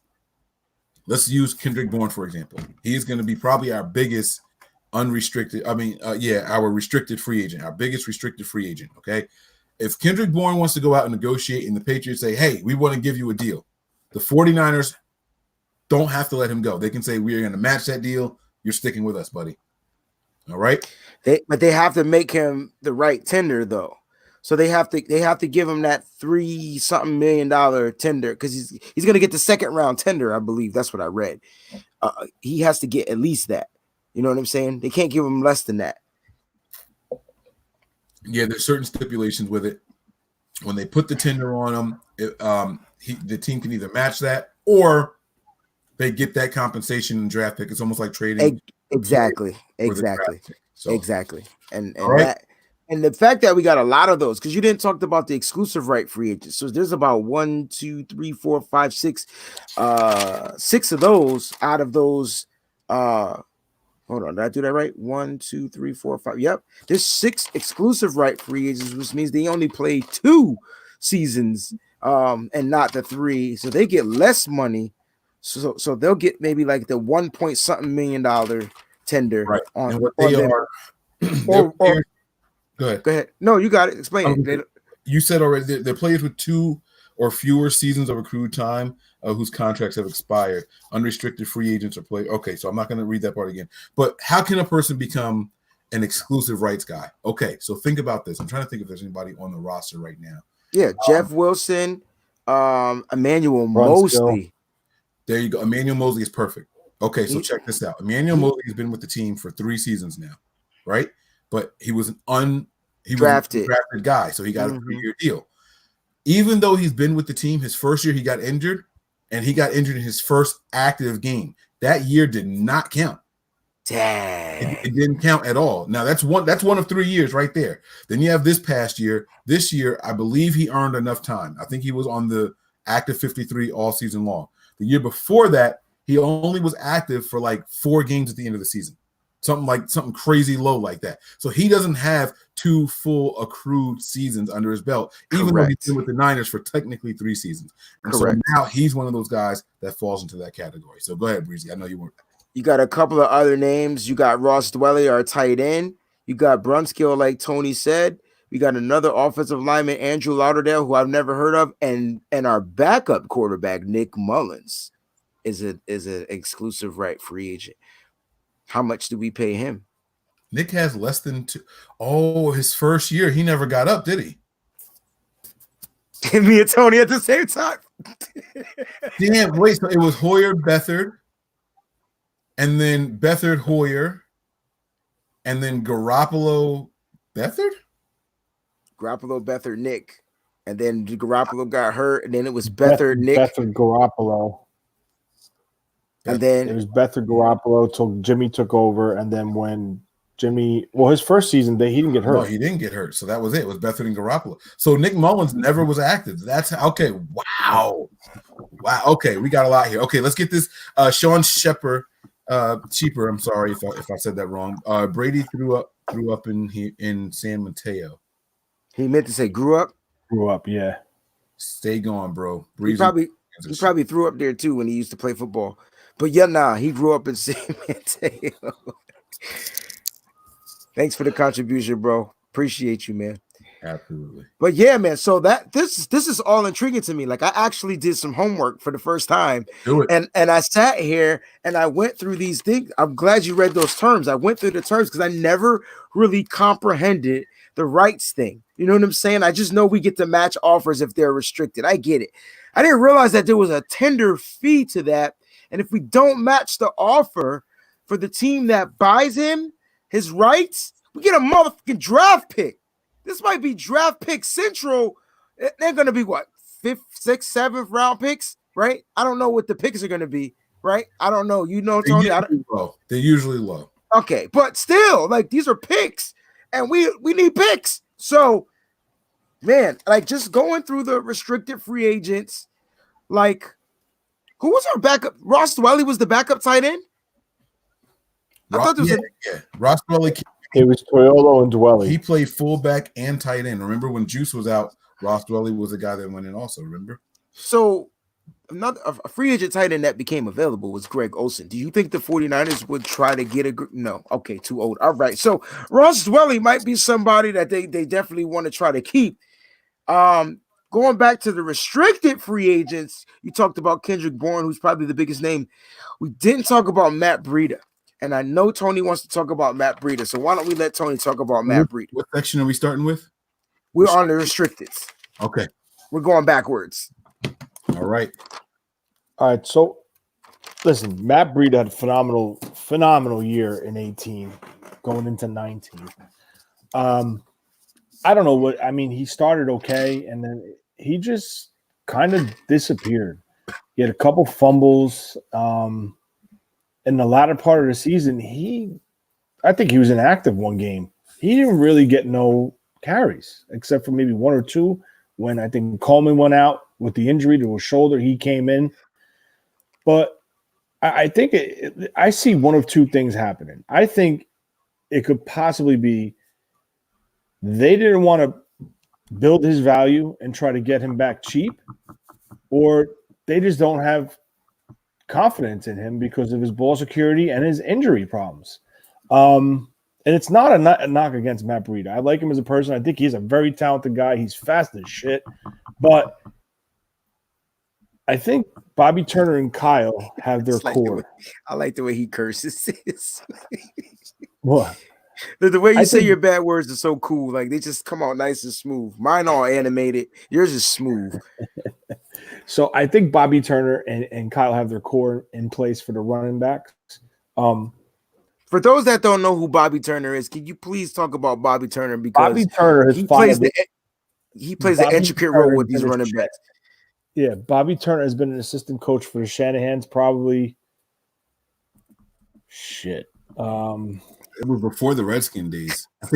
let's use Kendrick Bourne for example. He's going to be probably our biggest unrestricted. Our restricted free agent, our biggest restricted free agent. Okay, if Kendrick Bourne wants to go out and negotiate, and the Patriots say, "Hey, we want to give you a deal," the 49ers don't have to let him go. They can say, we're going to match that deal. You're sticking with us, buddy. All right. But they have to make him the right tender, though. So they have to give him that $3-something million tender because he's going to get the second round tender, I believe. That's what I read. He has to get at least that. You know what I'm saying? They can't give him less than that. Yeah, there's certain stipulations with it. When they put the tender on him, the team can either match that or they get that compensation and draft pick. It's almost like trading. Exactly. So, exactly. And right. that, and the fact that we got a lot of those, because you didn't talk about the exclusive right free agents. So there's about 1, 2, 3, 4, 5, 6, 6 of those out of those. Hold on, did I do that right? 1, 2, 3, 4, 5. Yep. There's 6 exclusive right free agents, which means they only play 2 seasons and not the 3. So they get less money. So they'll get maybe like the $1-something million tender right. on, and what on they them. are. Go ahead. No, you got it. Explain it. You said already they're players with 2 or fewer seasons of accrued time whose contracts have expired. Unrestricted free agents are played. Okay, so I'm not going to read that part again. But how can a person become an exclusive rights guy? Okay, so think about this. I'm trying to think if there's anybody on the roster right now. Yeah, Jeff Wilson, Emmanuel Mosley. There you go. Emmanuel Mosley is perfect. Okay, so check this out. Emmanuel Mosley has been with the team for 3 seasons now, right? But he was an undrafted guy, so he got a 3-year deal. Even though he's been with the team, his first year he got injured, and he got injured in his first active game. That year did not count. Dang. It didn't count at all. Now that's one of 3 years right there. Then you have this past year. This year, I believe he earned enough time. I think he was on the active 53 all season long. The year before that, he only was active for like 4 games at the end of the season. Something crazy low like that. So he doesn't have 2 full accrued seasons under his belt, even though he's been with the Niners for technically 3 seasons. And so now he's one of those guys that falls into that category. So go ahead, Breezy. I know you weren't. You got a couple of other names. You got Ross Dwelly, our tight end. You got Brunskill, like Tony said. We got another offensive lineman, Andrew Lauderdale, who I've never heard of, and our backup quarterback, Nick Mullins, is an exclusive right free agent. How much do we pay him? Nick has less than two. Oh, his first year, he never got up, did he? Me and Tony at the same time. Damn, wait, so it was Hoyer, Beathard, and then Beathard, Hoyer, and then Garoppolo, Beathard? Garoppolo, Beathard, Nick. And then Garoppolo got hurt, and then it was Beathard, Nick. Beathard, Garoppolo. And then it was Beathard, Garoppolo till Jimmy took over, and then when Jimmy, his first season, he didn't get hurt. No, he didn't get hurt. So that was it. It was Beathard and Garoppolo. So Nick Mullins never was active. That's okay. Wow. Okay, we got a lot here. Okay, let's get this. Sean Cheaper. I'm sorry if I said that wrong. Brady grew up in San Mateo. He meant to say grew up. Grew up, yeah. Stay gone, bro. He probably threw up there too when he used to play football. But yeah, he grew up in San Mateo. Thanks for the contribution, bro. Appreciate you, man. Absolutely. But yeah, man. So this is all intriguing to me. Like I actually did some homework for the first time. Do it. And I sat here and I went through these things. I'm glad you read those terms. I went through the terms because I never really comprehended the rights thing. You know what I'm saying? I just know we get to match offers if they're restricted. I get it. I didn't realize that there was a tender fee to that. And if we don't match the offer for the team that buys him, his rights, we get a motherfucking draft pick. This might be draft pick central. They're going to be what? 5th, 6th, 7th round picks, right? I don't know what the picks are going to be, right? I don't know. You know, Tony? They're usually low. Okay, but still, like these are picks, and we need picks. So, man, like just going through the restricted free agents, like who was our backup? Ross Dwelly was the backup tight end. I thought there was Ross Dwelly. It was Toyolo and Dwelly. He played fullback and tight end. Remember when Juice was out, Ross Dwelly was the guy that went in also, remember? So a free agent tight end that became available was Greg Olsen. Do you think the 49ers would try to get no? Okay, too old. All right. So Ross Dwelly might be somebody that they definitely want to try to keep. Going back to the restricted free agents, you talked about Kendrick Bourne, who's probably the biggest name. We didn't talk about Matt Breida. And I know Tony wants to talk about Matt Breida, so why don't we let Tony talk about Matt Breida? What section are we starting with? We're on the restricted. Okay. We're going backwards. All right. So, listen, Matt Breida had a phenomenal year in 18, going into 19. I don't know what – I mean, he started okay, and then he just kind of disappeared. He had a couple fumbles in the latter part of the season. I think he was inactive one game. He didn't really get no carries except for maybe one or two when I think Coleman went out with the injury to his shoulder. He came in. But I think I see one of two things happening. I think it could possibly be they didn't want to build his value and try to get him back cheap, or they just don't have confidence in him because of his ball security and his injury problems. And it's not a knock against Matt Breida. I like him as a person. I think he's a very talented guy. He's fast as shit. But I think Bobby Turner and Kyle have their core. I like the way he curses. What? The way you say your bad words are so cool. Like they just come out nice and smooth. Mine all animated. Yours is smooth. So I think Bobby Turner and Kyle have their core in place for the running backs. For those that don't know who Bobby Turner is, can you please talk about Bobby Turner? Because Bobby Turner he plays the intricate role with these running backs. Yeah, Bobby Turner has been an assistant coach for the Shanahan's probably shit. It was before the Redskin days. I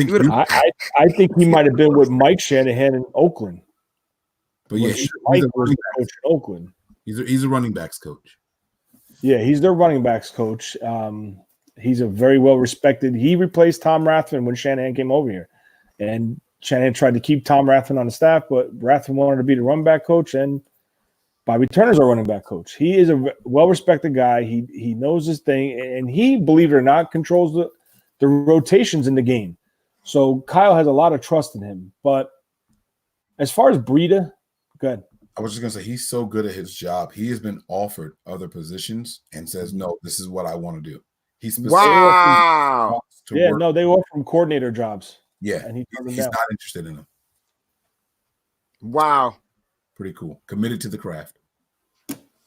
think he might have been with Mike Shanahan in Oakland. But yeah, he's a running coach in Oakland. He's a running backs coach. Yeah, he's their running backs coach. He's a very well respected. He replaced Tom Rathman when Shanahan came over here, and Shanahan tried to keep Tom Rathman on the staff, but Rathman wanted to be the running back coach, and Bobby Turner's our running back coach. He is a well-respected guy. He knows his thing, and he, believe it or not, controls the rotations in the game. So Kyle has a lot of trust in him. But as far as Breida, good. I was just gonna say he's so good at his job. He has been offered other positions and says, "No, this is what I want to do." He's wow. Yeah, no, they offer him coordinator jobs. Yeah, and he's not interested in them. Wow, pretty cool. Committed to the craft.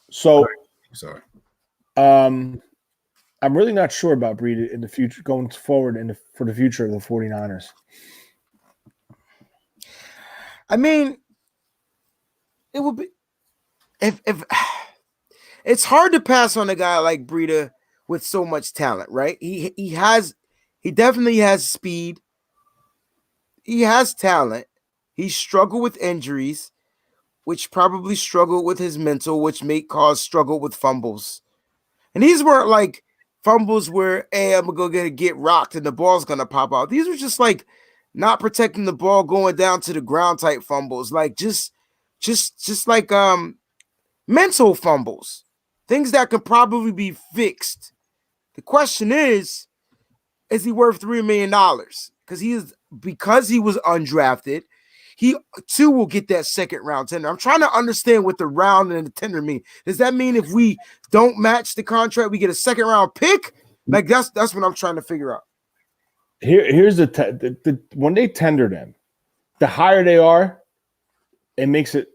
So, sorry. I'm really not sure about Breida in the future, going forward for the future of the 49ers. I mean, it would be if it's hard to pass on a guy like Breida with so much talent, right? He definitely has speed. He has talent. He struggled with injuries, which probably struggled with his mental, which may cause struggle with fumbles. And these weren't like fumbles where, hey, I'm gonna get rocked and the ball's gonna pop out. These were just like not protecting the ball, going down to the ground type fumbles, like just like mental fumbles, things that could probably be fixed. The question is he worth $3 million? Because he was undrafted, he too will get that second round tender. I'm trying to understand what the round and the tender mean. Does that mean if we don't match the contract, we get a second round pick? Like that's what I'm trying to figure out. Here's the when they tender them, the higher they are, it makes it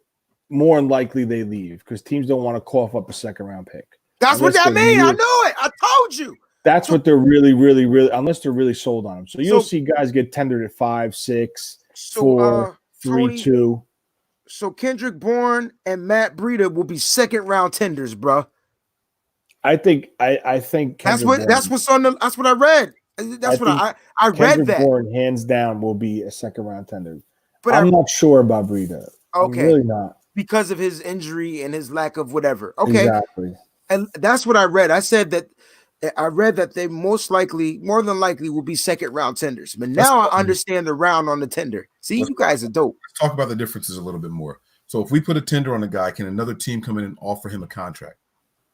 more unlikely they leave because teams don't want to cough up a second round pick. That's what that means. I knew it. I told you. That's what they're really, unless they're really sold on them. So you'll see guys get tendered at 5, 6, 4, 3, 2. So Kendrick Bourne and Matt Breida will be second round tenders, bro. I think that's what I read. That's what I read. Kendrick that Bourne hands down will be a second round tender. But I'm not sure about Breida. Okay, I'm really not, because of his injury and his lack of whatever. Okay, exactly. And that's what I read. I read that they more than likely will be second round tenders. But now I understand the round on the tender. See, you guys are dope. Let's talk about the differences a little bit more. So if we put a tender on a guy, can another team come in and offer him a contract?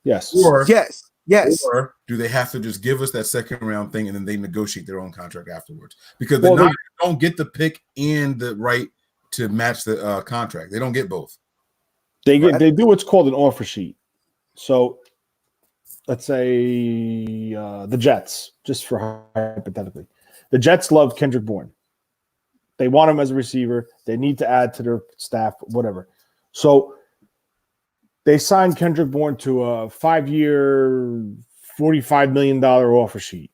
Yes. Yes. Or do they have to just give us that second round thing and then they negotiate their own contract afterwards? Because the Niners don't get the pick and the right to match the contract. They don't get both. They do what's called an offer sheet. So let's say the Jets, just for hypothetically, the Jets love Kendrick Bourne. They want him as a receiver. They need to add to their staff, whatever. So they signed Kendrick Bourne to a 5-year, $45 million offer sheet.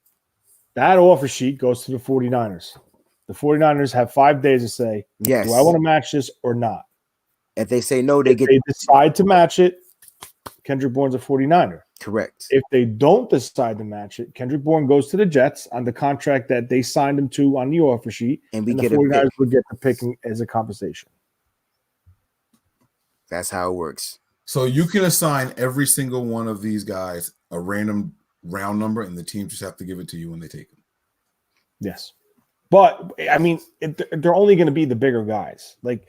That offer sheet goes to the 49ers. The 49ers have 5 days to say, yes, do I want to match this or not? If they say no, they decide to match it, Kendrick Bourne's a 49er. Correct. If they don't decide to match it, Kendrick Bourne goes to the Jets on the contract that they signed him to on the offer sheet, and the 49ers would get the pick as a compensation. That's how it works. So you can assign every single one of these guys a random round number, and the team just have to give it to you when they take them. Yes. But, I mean, they're only going to be the bigger guys. Like,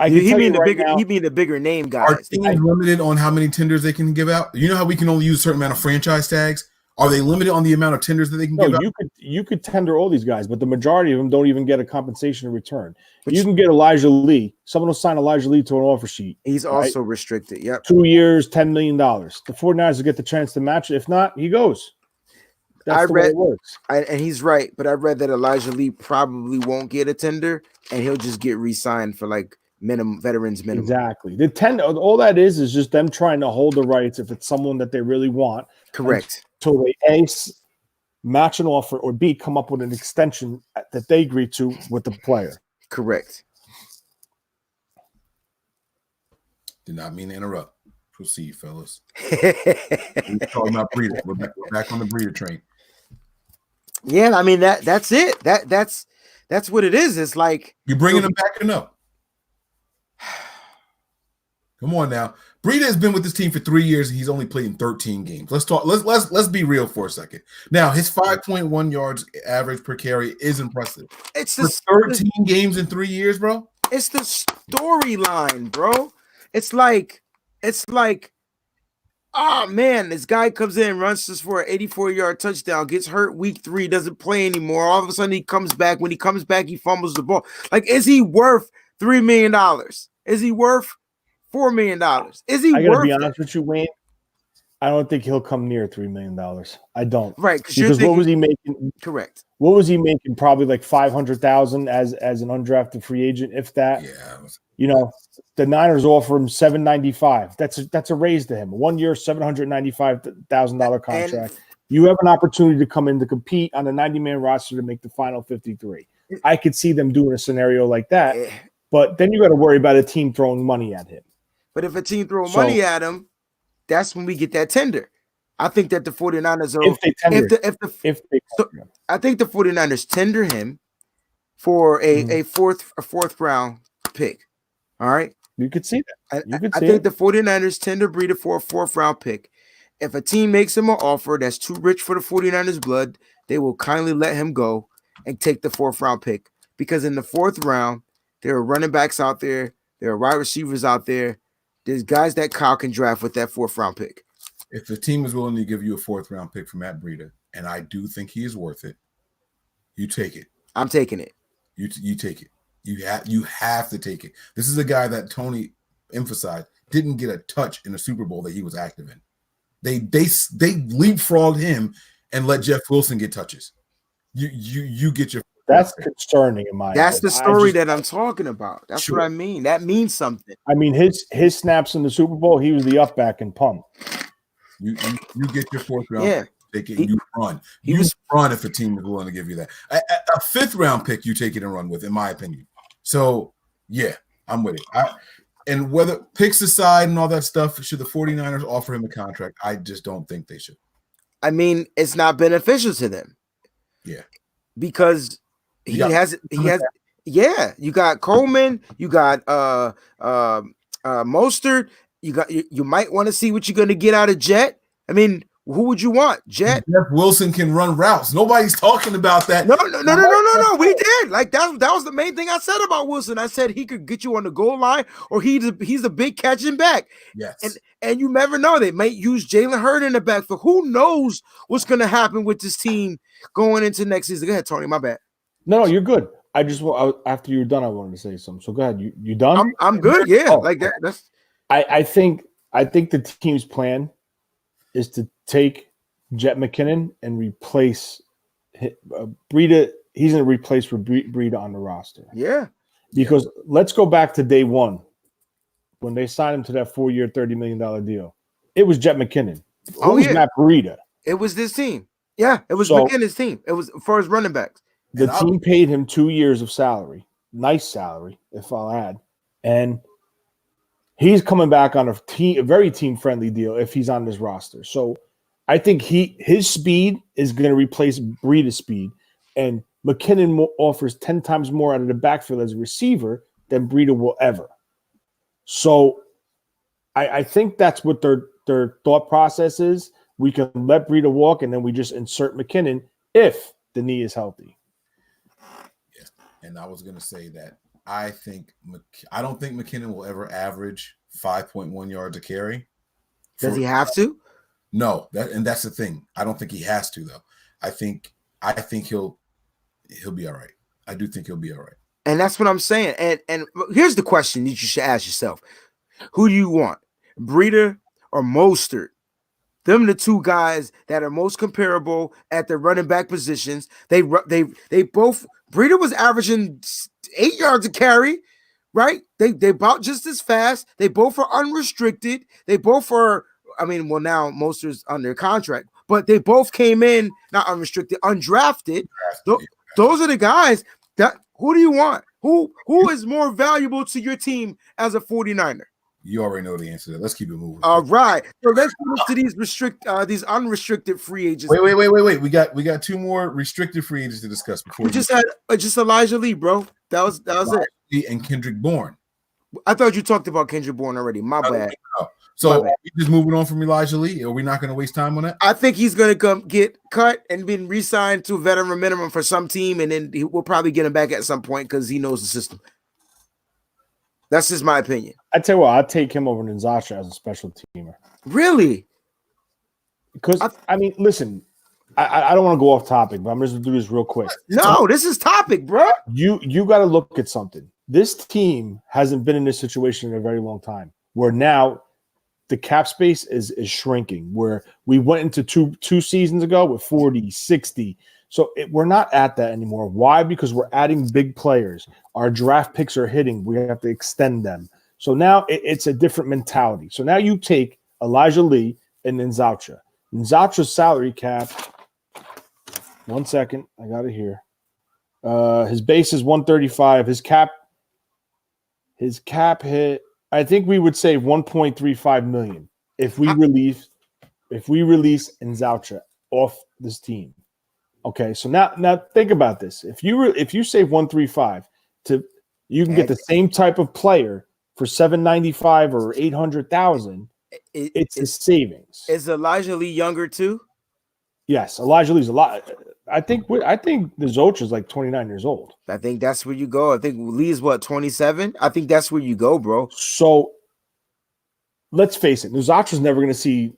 he mean the bigger name guys. Are teams limited on how many tenders they can give out? You know how we can only use a certain amount of franchise tags? Are they limited on the amount of tenders that they can give out? You could tender all these guys, but the majority of them don't even get a compensation in return. But you can get Elijah Lee. Someone will sign Elijah Lee to an offer sheet. He's also restricted. Yep. 2 years, $10 million. The 49ers will get the chance to match it. If not, he goes. That's the way it works. And he's right, but I read that Elijah Lee probably won't get a tender, and he'll just get re-signed for like veterans minimum. Exactly. The tender, all that is just them trying to hold the rights if it's someone that they really want. Correct. Until they A, match an offer, or B, come up with an extension that they agree to with the player. Correct. Did not mean to interrupt. Proceed, fellas. We're talking about Breida. We're back on the Breida train. Yeah, I mean that's it. That's what it is. It's like you're bringing them back enough. Come on now. Breida has been with this team for 3 years. And he's only played in 13 games. Let's talk. Let's be real for a second. Now his 5.1 yards average per carry is impressive. It's for 13 games in 3 years, bro. It's the storyline, bro. It's like, oh man, this guy comes in, runs us for an 84-yard touchdown, gets hurt week 3, doesn't play anymore. All of a sudden he comes back. When he comes back, he fumbles the ball. Like, is he worth $3 million? Is he worth $4 million? Is he I gotta worth be honest with you, Wayne. I don't think he'll come near $3 million. I don't. Right, because what was he making? Correct. What was he making? Probably like $500,000 as an undrafted free agent, if that. Yeah. You know, the Niners offer him $795,000. That's a raise to him. 1 year, $795,000 contract. You have an opportunity to come in to compete on a 90-man roster to make the final 53. I could see them doing a scenario like that, but then you got to worry about a team throwing money at him. But if a team throws money at him, that's when we get that tender. I think that the 49ers are I think the 49ers tender him for a fourth round pick. All right. You could see that. I think the 49ers tender Breida for a 4th round pick. If a team makes him an offer that's too rich for the 49ers blood, they will kindly let him go and take the 4th round pick. Because in the 4th round, there are running backs out there, there are wide receivers out there. There's guys that Kyle can draft with that 4th round pick. If the team is willing to give you a 4th round pick for Matt Breida, and I do think he is worth it, you take it. I'm taking it. You take it. You have to take it. This is a guy that Tony emphasized didn't get a touch in the Super Bowl that he was active in. They leapfrogged him and let Jeff Wilson get touches. You get your. That's concerning in my. That's the story that I'm talking about. That's what I mean. That means something. I mean, his snaps in the Super Bowl, he was the up back and pump. You get your 4th round. Yeah. Take it and you run. Run if a team is willing to give you that. A 5th round pick, you take it and run with, in my opinion. So yeah, I'm with it. And whether picks aside and all that stuff, should the 49ers offer him a contract? I just don't think they should. I mean, it's not beneficial to them. Yeah. Because you got Coleman, you got Mostert, you might want to see what you're going to get out of Jet. I mean, who would you want? Jet? Jeff Wilson can run routes. Nobody's talking about that. No. We did. Like that was the main thing I said about Wilson. I said he could get you on the goal line, or he's a big catching back. Yes. And you never know. They might use Jalen Hurd in the backfield. Who knows what's going to happen with this team going into next season? Go ahead, Tony. My bad. No, you're good. After you're done, I wanted to say something. So go ahead. You done? I'm good. Yeah. Like that. That's. I think the team's plan is to take Jet McKinnon and replace Breida. He's going to replace for Breida on the roster. Yeah. Because let's go back to day one when they signed him to that 4-year, $30 million deal. It was Jet McKinnon. Who was Matt Breida? It was this team. Yeah, it was McKinnon's team. It was for his running backs. The team paid him 2 years of salary. Nice salary, if I'll add. And he's coming back on a very team-friendly deal if he's on this roster. So I think his speed is going to replace Breida's speed. And McKinnon offers 10 times more out of the backfield as a receiver than Breida will ever. So I think that's what their thought process is. We can let Breida walk, and then we just insert McKinnon if the knee is healthy. Yeah, and I was going to say that I don't think McKinnon will ever average 5.1 yards a carry. Does he have to? No, that's the thing. I don't think he has to though. I think he'll be all right. I do think he'll be all right. And that's what I'm saying. And here's the question that you should ask yourself: who do you want, Breida or Mostert? Them the two guys that are most comparable at the running back positions. They both. Breida was averaging 8 yards a carry, right? They about just as fast. They both are unrestricted. They both are. I mean, well, now Mostert's under contract, but they both came in not unrestricted, undrafted. Those are the guys that. Who do you want? Who is more valuable to your team as a 49er? You already know the answer to that. Let's keep it moving. All right. So let's move to these unrestricted free agents. Wait. We got 2 more restricted free agents to discuss before. We just had just Elijah Lee, bro. That was it. And Kendrick Bourne. I thought you talked about Kendrick Bourne already. My bad. So we just moving on from Elijah Lee. Are we not going to waste time on that? I think he's going to come get cut and been re-signed to a veteran minimum for some team, and then we'll probably get him back at some point because he knows the system. That's just my opinion. I tell you what, I'd take him over Nzasha as a special teamer. Really? because I mean, listen, I don't want to go off topic, but I'm just gonna do this real quick. No, this is topic, bro. You got to look at something. This team hasn't been in this situation in a very long time. Where now the cap space is shrinking. Where we went into two seasons ago with 40, 60. So we're not at that anymore. Why? Because we're adding big players. Our draft picks are hitting. We have to extend them. So now it's a different mentality. So now you take Elijah Lee and Nzaucha. Nzaucha's salary cap. 1 second. I got it here. His base is 135. His cap hit. I think we would save 1.35 million if we release Nzaucha off this team. Okay, so now think about this. If you save 135 you can get the same type of player for 795 or 800,000. It's a savings. Is Elijah Lee younger too? Yes, Elijah Lee's a lot. I think the Zocha is like 29 years old. I think that's where you go. I think Lee is 27. I think that's where you go, bro. So let's face it, Zocha's never going to see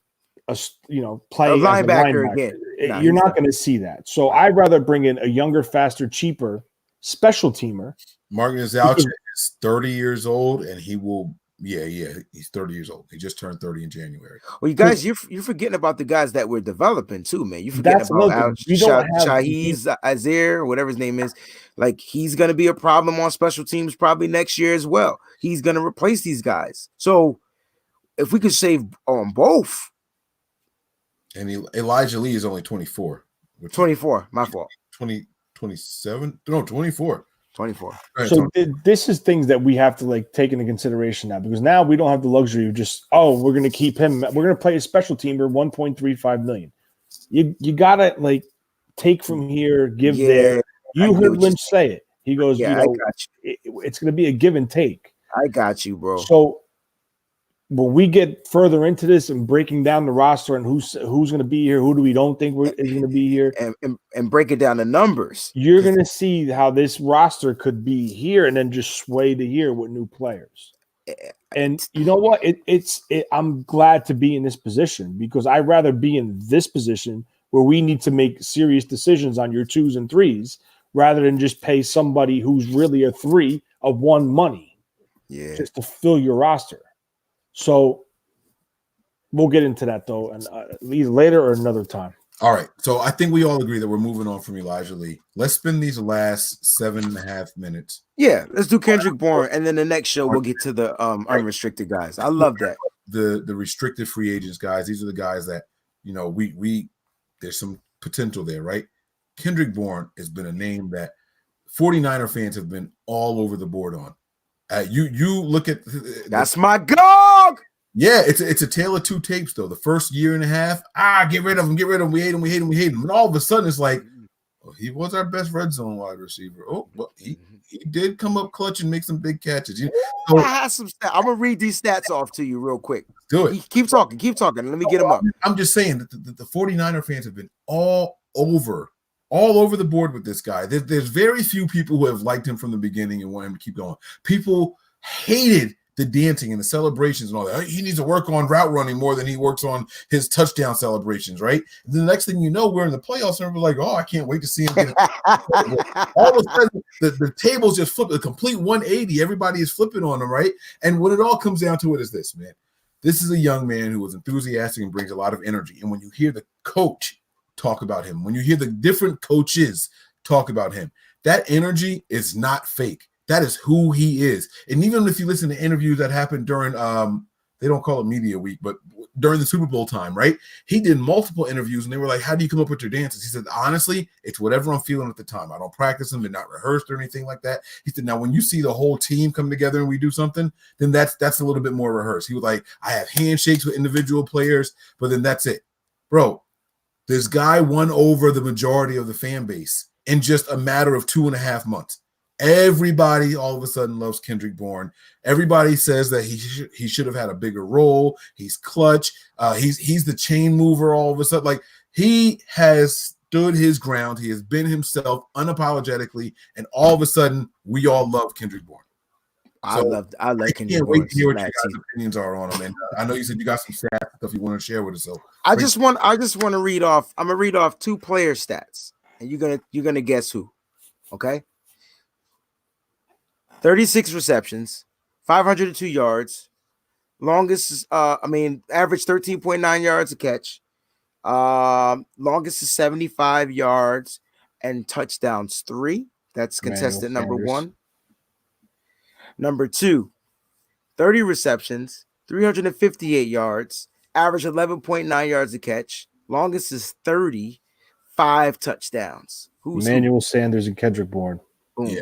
play a as linebacker again. You're not going to see that. So I'd rather bring in a younger, faster, cheaper special teamer. Mark Nzaucha is 30 years old, and he will. Yeah, he's 30 years old. He just turned 30 in January. Well, you guys, you're forgetting about the guys that we're developing too, man. You forgetting about Shahiz Azir, whatever his name is. Like, he's going to be a problem on special teams probably next year as well. He's going to replace these guys. So if we could save on both. And Elijah Lee is only 24. 24, my fault. 27? No, 24. 24. So this is things that we have to take into consideration now, because now we don't have the luxury of just, we're going to keep him. We're going to play a special teamer 1.35 million. You got to take from here, give there. You heard Lynch say it. He goes, I got you. It's going to be a give and take. I got you, bro. So when we get further into this and breaking down the roster and who's going to be here, who do we don't think is going to be here, and break it down the numbers, you're going to see how this roster could be here and then just sway to here with new players. And you know what? I'm glad to be in this position, because I'd rather be in this position where we need to make serious decisions on your 2s and 3s rather than just pay somebody who's really a 3 of 1 money just to fill your roster. So we'll get into that, though, and either later or another time. All right. So I think we all agree that we're moving on from Elijah Lee. Let's spend these last 7.5 minutes. Yeah, let's do Kendrick Bourne, and then the next show we'll get to the unrestricted guys. I love that. The restricted free agents guys. These are the guys that, we there's some potential there, right? Kendrick Bourne has been a name that 49er fans have been all over the board on. You look at that's my dog. Yeah, it's a tale of two tapes though. The first year and a half, get rid of him. We hate him. And all of a sudden, it's like, he was our best red zone wide receiver. Oh, well, he did come up clutch and make some big catches. I have some stats. I'm gonna read these stats off to you real quick. Do it. Keep talking. Let me get them up. I'm just saying that the 49er fans have been all over the board with this guy. There's very few people who have liked him from the beginning and want him to keep going. People hated the dancing and the celebrations and all that. He needs to work on route running more than he works on his touchdown celebrations, right? And the next thing you know, we're in the playoffs and we're like, I can't wait to see him get all of a sudden, the tables just flip, a complete 180. Everybody is flipping on him, right? And when it all comes down to it is this, man. This is a young man who is enthusiastic and brings a lot of energy. And when you hear the coach talk about him, when you hear the different coaches talk about him, that energy is not fake. That is who he is. And even if you listen to interviews that happened during they don't call it media week, but during the Super Bowl time, right? He did multiple interviews and they were like, how do you come up with your dances? He said, honestly, it's whatever I'm feeling at the time. I don't practice them. They're not rehearsed or anything like that. He said, now when you see the whole team come together and we do something, then that's a little bit more rehearsed. He was like, I have handshakes with individual players, but then that's it. Bro, this guy won over the majority of the fan base in just a matter of 2.5 months. Everybody all of a sudden loves Kendrick Bourne. Everybody says that he should have had a bigger role. He's clutch. He's the chain mover all of a sudden. Like, he has stood his ground. He has been himself unapologetically, and all of a sudden we all love Kendrick Bourne. I love I Kendrick can't wait Bourne to hear what you last guys' season. opinions are on him. And I know you said you got some stats stuff you want to share with us. So I just want to read off. I'm gonna read off 2 player stats, and you're gonna guess who. Okay. 36 receptions, 502 yards. Longest is average 13.9 yards a catch. Longest is 75 yards and touchdowns 3. That's contestant number 1. Number 2, 30 receptions, 358 yards, average 11.9 yards a catch. Longest is 30, 5 touchdowns. Who's Emmanuel Sanders and Kendrick Bourne. Boom. yeah,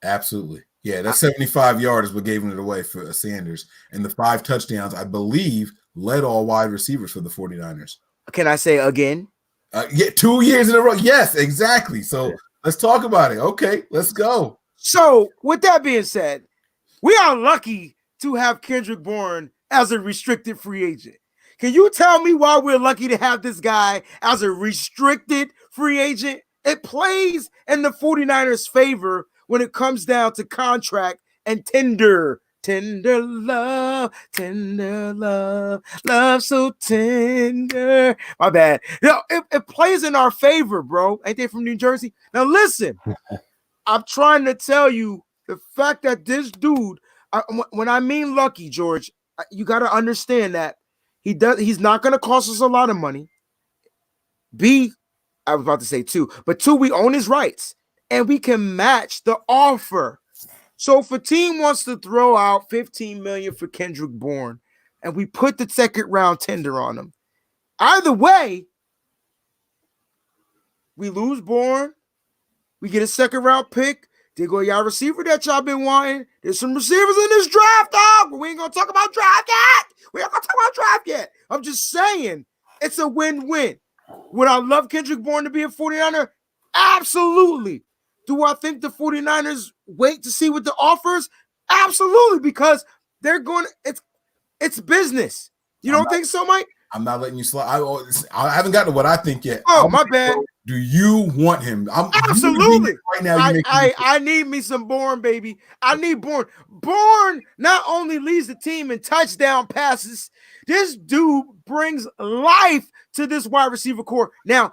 absolutely. Yeah, that 75 yards is what gave it away for Sanders. And the 5 touchdowns, I believe, led all wide receivers for the 49ers. Can I say again? 2 years in a row. Yes, exactly. So let's talk about it. Okay, let's go. So with that being said, we are lucky to have Kendrick Bourne as a restricted free agent. Can you tell me why we're lucky to have this guy as a restricted free agent? It plays in the 49ers' favor when it comes down to contract and tender love, love so tender. My bad. It plays in our favor, bro. Ain't they from New Jersey? Now listen, I'm trying to tell you the fact that this dude, when I mean lucky, George, you got to understand that he's not going to cost us a lot of money. I was about to say 2, but 2, we own his rights and we can match the offer. So if a team wants to throw out $15 million for Kendrick Bourne and we put the second round tender on him, either way, we lose Bourne, we get a second round pick. They go, y'all receiver that y'all been wanting. There's some receivers in this draft, dog, but we ain't gonna talk about draft yet. I'm just saying it's a win-win. Would I love Kendrick Bourne to be a 49er? Absolutely. Do I think the 49ers wait to see what the offers? Absolutely, because they're going it's business. You don't think so, Mike? I'm not letting you slide. I haven't gotten to what I think yet. Oh, my bad. Do you want him? Absolutely. Right now, I need me some Bourne, baby. I need Bourne. Bourne not only leads the team in touchdown passes, this dude brings life to this wide receiver core. Now,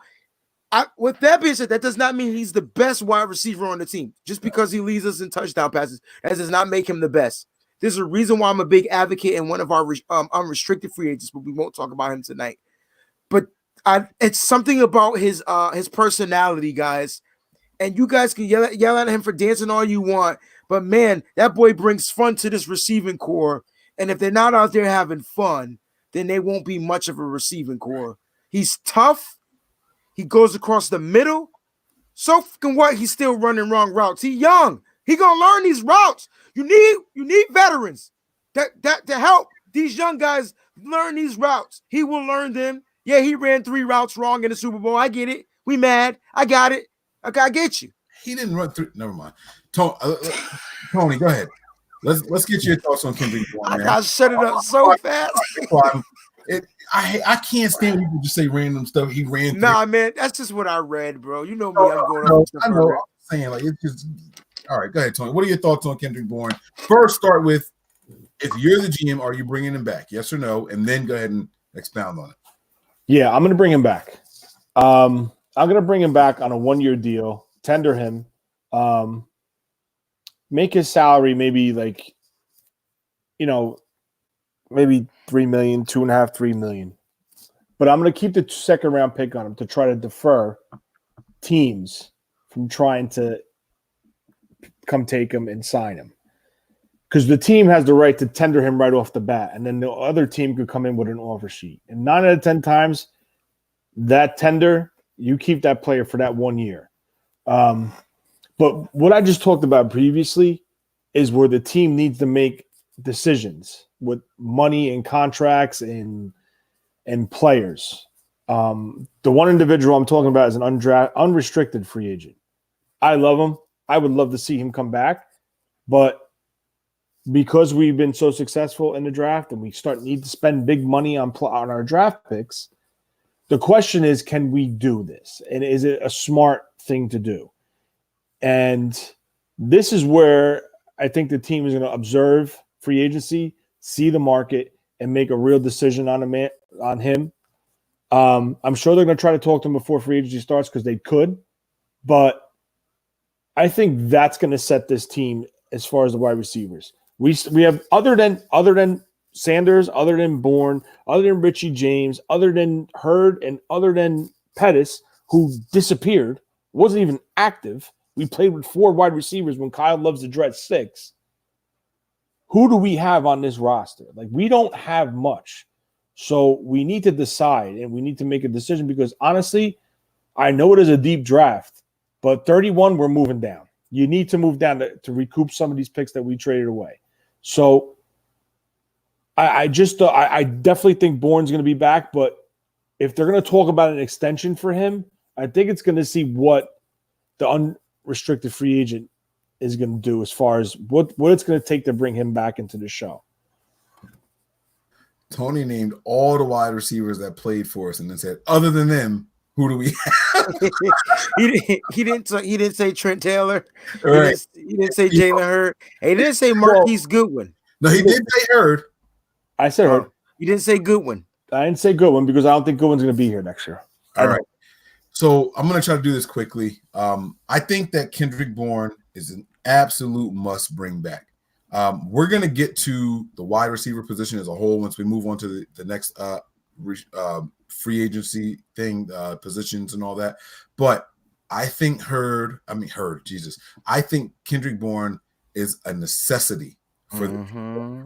with that being said, that does not mean he's the best wide receiver on the team. Just because he leads us in touchdown passes, that does not make him the best. There's a reason why I'm a big advocate and one of our unrestricted free agents, but we won't talk about him tonight. But it's something about his personality, guys. And you guys can yell at him for dancing all you want, but man, that boy brings fun to this receiving core. And if they're not out there having fun, then they won't be much of a receiving core. He's tough. He goes across the middle. So fucking what? He's still running wrong routes. He young. He gonna learn these routes. You need veterans that to help these young guys learn these routes. He will learn them. Yeah, he ran 3 routes wrong in the Super Bowl. I get it. We mad. I got it. Okay, I get you. He didn't run through. Never mind. Tony, go ahead. Let's get your thoughts on Kendrick Bourne. I gotta shut it up so fast. I can't stand people just say random stuff. He ran. Nah, man, that's just what I read, bro. You know me. I'm going on. I know. I'm saying like it's just. All right, go ahead, Tony. What are your thoughts on Kendrick Bourne? First, start with if you're the GM, are you bringing him back? Yes or no? And then go ahead and expound on it. Yeah, I'm going to bring him back. I'm going to bring him back on a 1-year deal, tender him, make his salary maybe like, maybe $3 million, 2.5, $3 million. But I'm going to keep the second round pick on him to try to defer teams from trying to come take him and sign him. Because the team has the right to tender him right off the bat, and then the other team could come in with an offer sheet. And 9 out of 10 times, that tender, you keep that player for that 1 year. But what I just talked about previously is where the team needs to make decisions with money and contracts and players. The one individual I'm talking about is an unrestricted free agent. I love him. I would love to see him come back, but because we've been so successful in the draft and we need to spend big money on our draft picks, the question is, can we do this? And is it a smart thing to do? And this is where I think the team is going to observe free agency, see the market, and make a real decision on him. I'm sure they're going to try to talk to him before free agency starts because they could, but I think that's going to set this team as far as the wide receivers. We have other than Sanders, other than Bourne, other than Richie James, other than Hurd, and other than Pettis, who disappeared, wasn't even active. We played with 4 wide receivers when Kyle loves to dress 6. Who do we have on this roster? Like, we don't have much. So we need to decide, and we need to make a decision because, honestly, I know it is a deep draft, but 31, we're moving down. You need to move down to recoup some of these picks that we traded away. So I definitely think Bourne's going to be back, but if they're going to talk about an extension for him, I think it's going to see what the unrestricted free agent is going to do as far as what it's going to take to bring him back into the show. Tony named all the wide receivers that played for us and then said, other than them, who do we have? he didn't say Trent Taylor. Right. He didn't say Jalen Hurd. He didn't say Marquise Goodwin. No, he did say Hurd. I said Hurd. He didn't say Goodwin. I didn't say Goodwin because I don't think Goodwin's going to be here next year. All right. So I'm going to try to do this quickly. I think that Kendrick Bourne is an absolute must bring back. We're going to get to the wide receiver position as a whole once we move on to the next free agency thing, positions and all that. But I think I think Kendrick Bourne is a necessity for the team.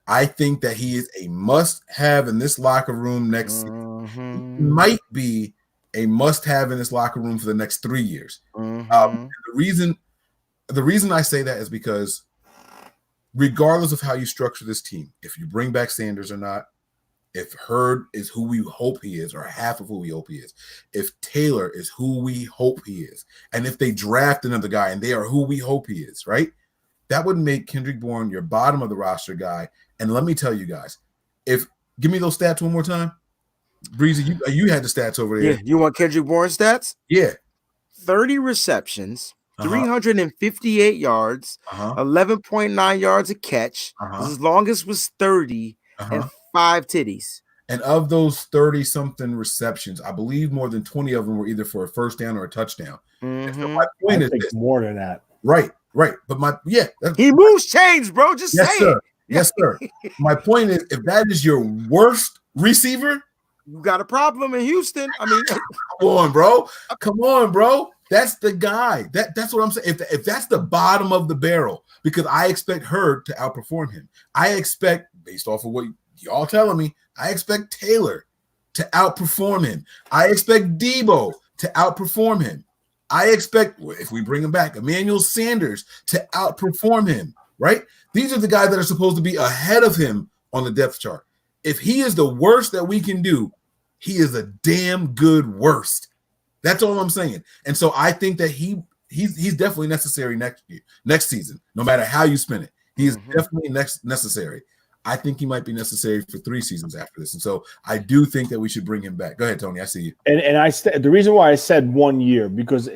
I think that he is a must-have in this locker room next season. He might be a must-have in this locker room for the next 3 years. The reason I say that is because regardless of how you structure this team, if you bring back Sanders or not, if Hurd is who we hope he is, or half of who we hope he is, if Taylor is who we hope he is, and if they draft another guy and they are who we hope he is, right? That would make Kendrick Bourne your bottom of the roster guy. And let me tell you guys, give me those stats one more time. Breezy, you had the stats over there. Yeah, you want Kendrick Bourne stats? Yeah. 30 receptions, 358 yards, 11.9 yards a catch. His longest was 30 and 5 titties. And of those 30-something receptions, I believe more than 20 of them were either for a first down or a touchdown. And so my point is this. More than that. Right. But he moves chains, bro. Just yes, say sir. it. Yes, sir. My point is, if that is your worst receiver, you got a problem in Houston. I mean, come on, bro. That's the guy. That's what I'm saying. If that's the bottom of the barrel, because I expect Hurd to outperform him. I expect, based off of what y'all telling me, I expect Taylor to outperform him. I expect Debo to outperform him. I expect, if we bring him back, Emmanuel Sanders to outperform him, right? These are the guys that are supposed to be ahead of him on the depth chart. If he is the worst that we can do, he is a damn good worst. That's all I'm saying. And so I think that he's definitely necessary next season, no matter how you spin it. He is definitely necessary. I think he might be necessary for 3 seasons after this. And so I do think that we should bring him back. Go ahead, Tony. I see you. And the reason why I said 1 year, because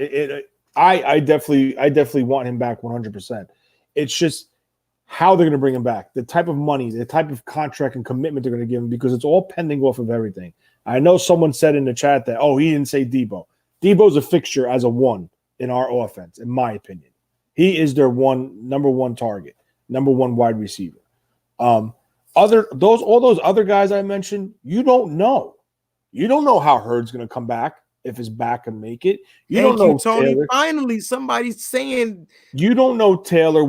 I definitely want him back 100%. It's just how they're going to bring him back, the type of money, the type of contract and commitment they're going to give him, because it's all pending off of everything. I know someone said in the chat that, he didn't say Debo. Debo's a fixture as a 1 in our offense, in my opinion. He is their number 1 target, number 1 wide receiver. All those other guys I mentioned, you don't know. You don't know how Hurd's going to come back, if his back can make it. You don't know, Tony. Taylor. Finally, somebody's saying you don't know Taylor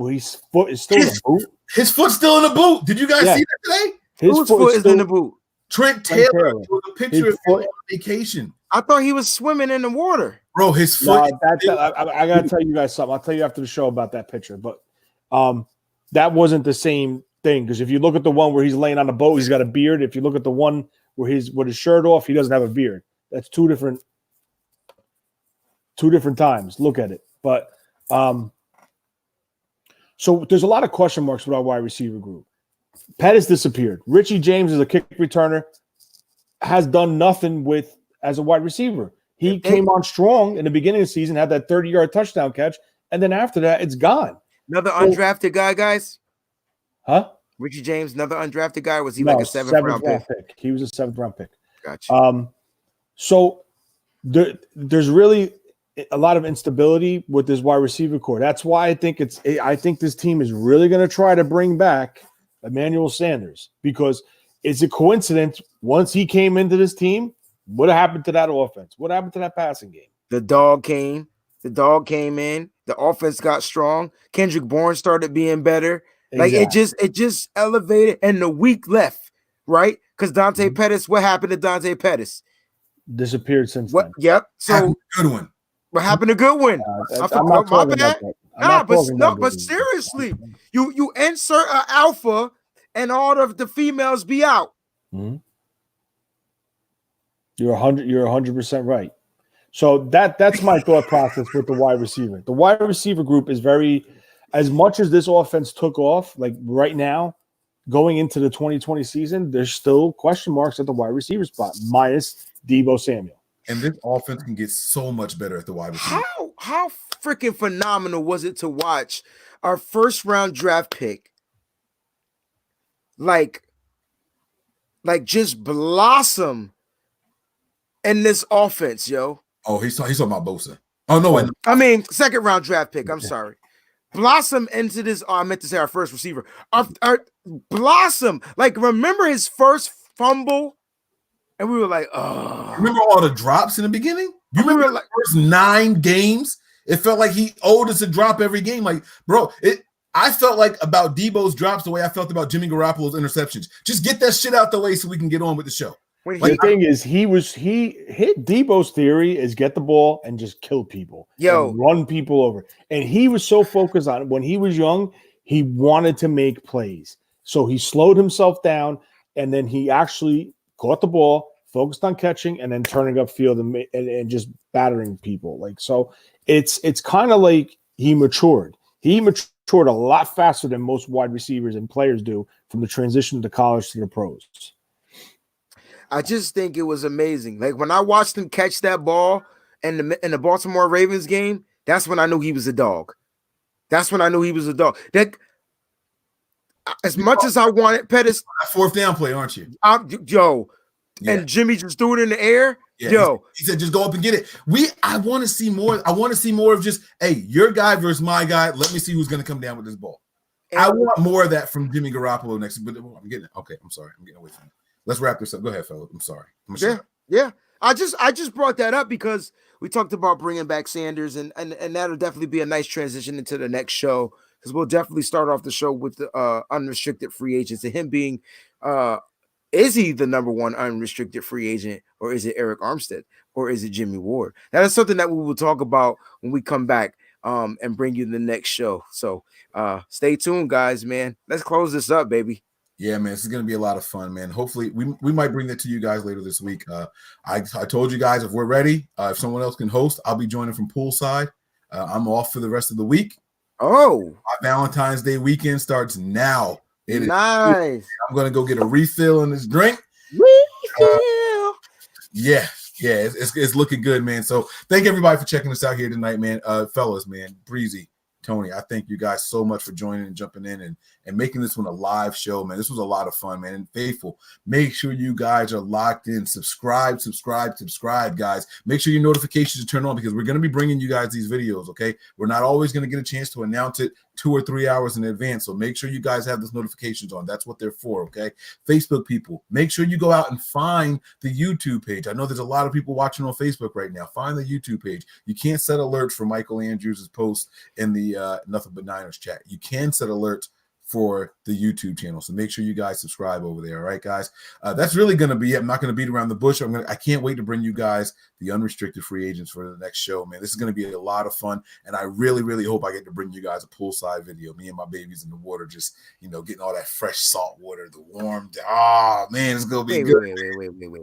his foot is still in the boot. His foot's still in the boot. Did you guys see that today? Whose foot is in the boot? Trent Taylor. With a picture of him on vacation. I thought he was swimming in the water. Bro, his foot. I gotta tell you guys something. I'll tell you after the show about that picture. But that wasn't the same thing, because if you look at the one where he's laying on the boat, he's got a beard. If you look at the one where he's with his shirt off, he doesn't have a beard. That's two different times. Look at it. But so there's a lot of question marks with our wide receiver group. Pettis disappeared. Richie James is a kick returner, has done nothing as a wide receiver. He came on strong in the beginning of the season, had that 30-yard touchdown catch, and then after that, it's gone. Another undrafted guy, guys. Huh? Richie James, another undrafted guy. Was he No, like a seventh round pick? He was a 7th round pick. Gotcha. So there's really a lot of instability with this wide receiver core. That's why I think this team is really going to try to bring back Emmanuel Sanders, because it's a coincidence. Once he came into this team, what happened to that offense? What happened to that passing game? The dog came. The dog came in. The offense got strong. Kendrick Bourne started being better. Like it just elevated, and the week left, right? Because Dante Pettis, what happened to Dante Pettis? Disappeared since then. Yep. So good one. What happened to Goodwin? I'm not talking about that. But seriously, you insert an alpha, and all of the females be out. Mm-hmm. You're 100% right. So that's my thought process with the wide receiver. The wide receiver group is very, as much as this offense took off, like right now, going into the 2020 season, there's still question marks at the wide receiver spot, minus Deebo Samuel. And this offense can get so much better at the wide receiver. How freaking phenomenal was it to watch our first round draft pick like just blossom in this offense, yo? Oh, he's talking about Bosa. Oh, no. I mean, second round draft pick. I'm sorry. Blossom into this. Oh, I meant to say our first receiver. Our blossom. Like, remember his first fumble? And we were like, oh. Remember all the drops in the beginning? You remember the first 9 games? It felt like he owed us a drop every game. Like, bro, I felt like about Debo's drops the way I felt about Jimmy Garoppolo's interceptions. Just get that shit out the way so we can get on with the show. The thing is, he hit Debo's theory is get the ball and just kill people. And run people over. And he was so focused on it. When he was young, he wanted to make plays. So he slowed himself down, and then he actually caught the ball, focused on catching, and then turning upfield and just battering people. Like, so it's kind of like he matured. He matured a lot faster than most wide receivers and players do from the transition to college to the pros. I just think it was amazing. Like, when I watched him catch that ball in the Baltimore Ravens game, that's when I knew he was a dog. That's when I knew he was a dog. That, as much as I wanted Pettis, fourth down play, aren't you? And Jimmy just threw it in the air. Yeah, he said, just go up and get it. I want to see more. I want to see more of just, hey, your guy versus my guy. Let me see who's going to come down with this ball. I want more of that from Jimmy Garoppolo next. But I'm getting it. Okay, I'm sorry. I'm getting away from it. Let's wrap this up. Go ahead, fellas. I'm sorry. Yeah. I just brought that up because we talked about bringing back Sanders, and that'll definitely be a nice transition into the next show, because we'll definitely start off the show with the unrestricted free agents, and him being is he the number one unrestricted free agent, or is it Eric Armstead, or is it Jimmy Ward? That is something that we will talk about when we come back and bring you the next show. So stay tuned, guys, man. Let's close this up, baby. Yeah, man, this is going to be a lot of fun, man. Hopefully, we might bring that to you guys later this week. I told you guys, if we're ready, if someone else can host, I'll be joining from poolside. I'm off for the rest of the week. Oh. My Valentine's Day weekend starts now. It nice. I'm going to go get a refill in this drink. It's looking good, man. So thank everybody for checking us out here tonight, man. Fellas, man, Breezy, Tony, I thank you guys so much for joining and jumping in and making this one a live show, man. This was a lot of fun, man. And Faithful, make sure you guys are locked in. Subscribe, guys. Make sure your notifications are turned on, because we're going to be bringing you guys these videos, okay? We're not always going to get a chance to announce it 2 or 3 hours in advance. So make sure you guys have those notifications on. That's what they're for, okay? Facebook people, make sure you go out and find the YouTube page. I know there's a lot of people watching on Facebook right now. Find the YouTube page. You can't set alerts for Michael Andrews' post in the Nothing But Niners chat. You can set alerts for the YouTube channel. So make sure you guys subscribe over there. All right, guys. That's really going to be it. I'm not going to beat around the bush. I can't wait to bring you guys the unrestricted free agents for the next show, man. This is going to be a lot of fun. And I really, really hope I get to bring you guys a poolside video. Me and my babies in the water, just, getting all that fresh salt water, the warm. Oh, man, it's going to be good.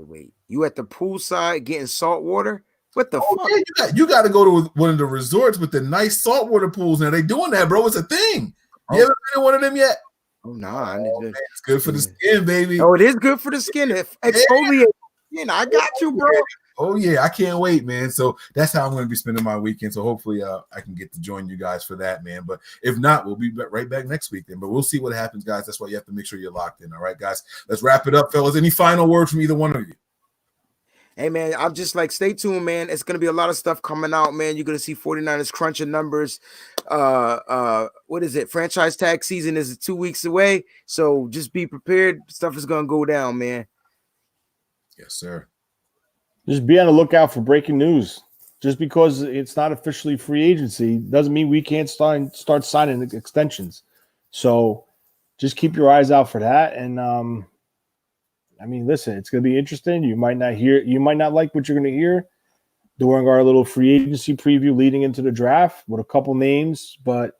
Wait. You at the poolside getting salt water? What the fuck? Yeah, you got to go to one of the resorts with the nice saltwater pools. Now, they doing that, bro. It's a thing. You ever been in one of them yet? Oh, nah. Man, it's good for the skin, baby. Oh, it is good for the skin. Exfoliate skin. I got you, bro. Oh yeah, I can't wait, man. So that's how I'm going to be spending my weekend. So hopefully, I can get to join you guys for that, man. But if not, we'll be right back next week then. But we'll see what happens, guys. That's why you have to make sure you're locked in. All right, guys. Let's wrap it up, fellas. Any final words from either one of you? Hey, man, I'm just like, stay tuned, man. It's going to be a lot of stuff coming out, man. You're going to see 49ers crunching numbers. What is it? Franchise tag season is 2 weeks away. So just be prepared. Stuff is going to go down, man. Yes, sir. Just be on the lookout for breaking news. Just because it's not officially free agency doesn't mean we can't start signing extensions. So just keep your eyes out for that. And I mean, listen, it's going to be interesting. You might not like what you're going to hear during our little free agency preview leading into the draft with a couple names. But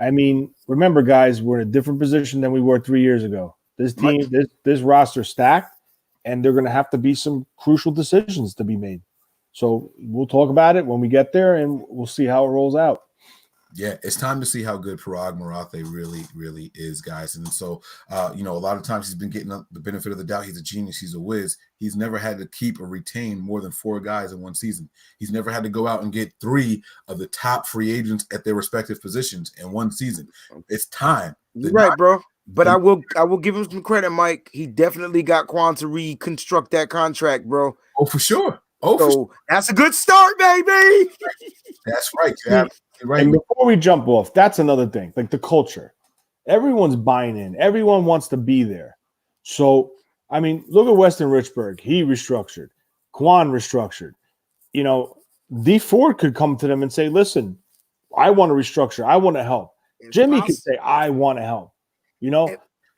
I mean, remember, guys, we're in a different position than we were 3 years ago. This team, this roster stacked, and they're going to have to be some crucial decisions to be made. So we'll talk about it when we get there, and we'll see how it rolls out. Yeah, it's time to see how good Parag Marathe really, really is, guys. And so, a lot of times he's been getting the benefit of the doubt. He's a genius. He's a whiz. He's never had to keep or retain more than 4 guys in one season. He's never had to go out and get 3 of the top free agents at their respective positions in one season. It's time. You're right, bro. But I will give him some credit, Mike. He definitely got Quan to reconstruct that contract, bro. Oh, for sure. That's a good start, baby. That's right. Yeah, right. And before we jump off, that's another thing. Like the culture. Everyone's buying in. Everyone wants to be there. So, I mean, look at Weston Richburg. He restructured. Quan restructured. D Ford could come to them and say, listen, I want to restructure. I want to help. Jimmy could say, I want to help.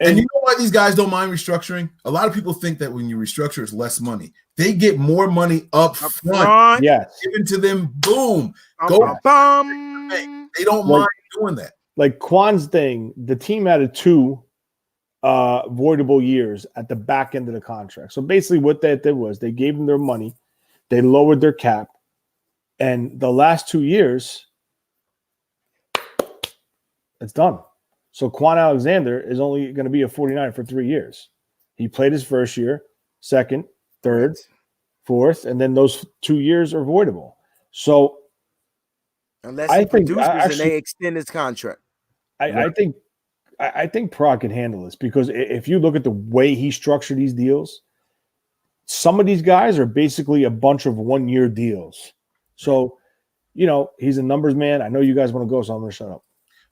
And you know why these guys don't mind restructuring? A lot of people think that when you restructure, it's less money. They get more money up front. Yes. Given to them, boom. They don't mind doing that. Like Quan's thing, the team added 2 voidable years at the back end of the contract. So basically what that did was they gave them their money, they lowered their cap, and the last 2 years, it's done. So Quan Alexander is only going to be a 49 for 3 years. He played his first year, second, third, fourth, and then those 2 years are voidable. So unless he produces and they extend his contract. I think Prague can handle this because if you look at the way he structured these deals, some of these guys are basically a bunch of 1-year deals. So, he's a numbers man. I know you guys want to go, so I'm going to shut up.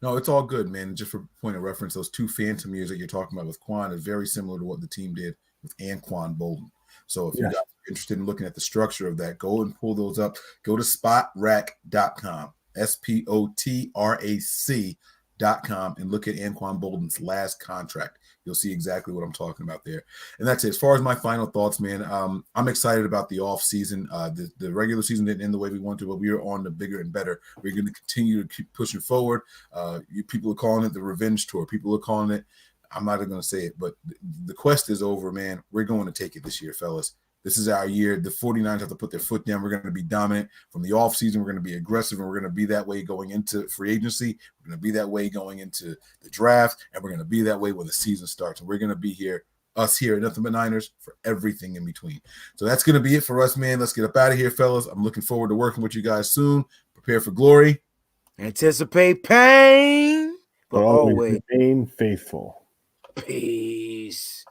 No, it's all good, man. Just for point of reference, those 2 phantom years that you're talking about with Quan is very similar to what the team did with Anquan Bolden. So if you guys are interested in looking at the structure of that, go and pull those up. Go to spotrac.com, SPOTRAC.com, and look at Anquan Bolden's last contract. You'll see exactly what I'm talking about there. And that's it. As far as my final thoughts, man, I'm excited about the off season. The regular season didn't end the way we wanted to, but we are on the bigger and better. We're going to continue to keep pushing forward. People are calling it the revenge tour. People are calling it, I'm not even going to say it, but the quest is over, man. We're going to take it this year, fellas. This is our year. The 49ers have to put their foot down. We're going to be dominant from the offseason. We're going to be aggressive, and we're going to be that way going into free agency. We're going to be that way going into the draft, and we're going to be that way when the season starts. And we're going to be here, us here at Nothing But Niners, for everything in between. So that's going to be it for us, man. Let's get up out of here, fellas. I'm looking forward to working with you guys soon. Prepare for glory. Anticipate pain, but always remain faithful. Peace.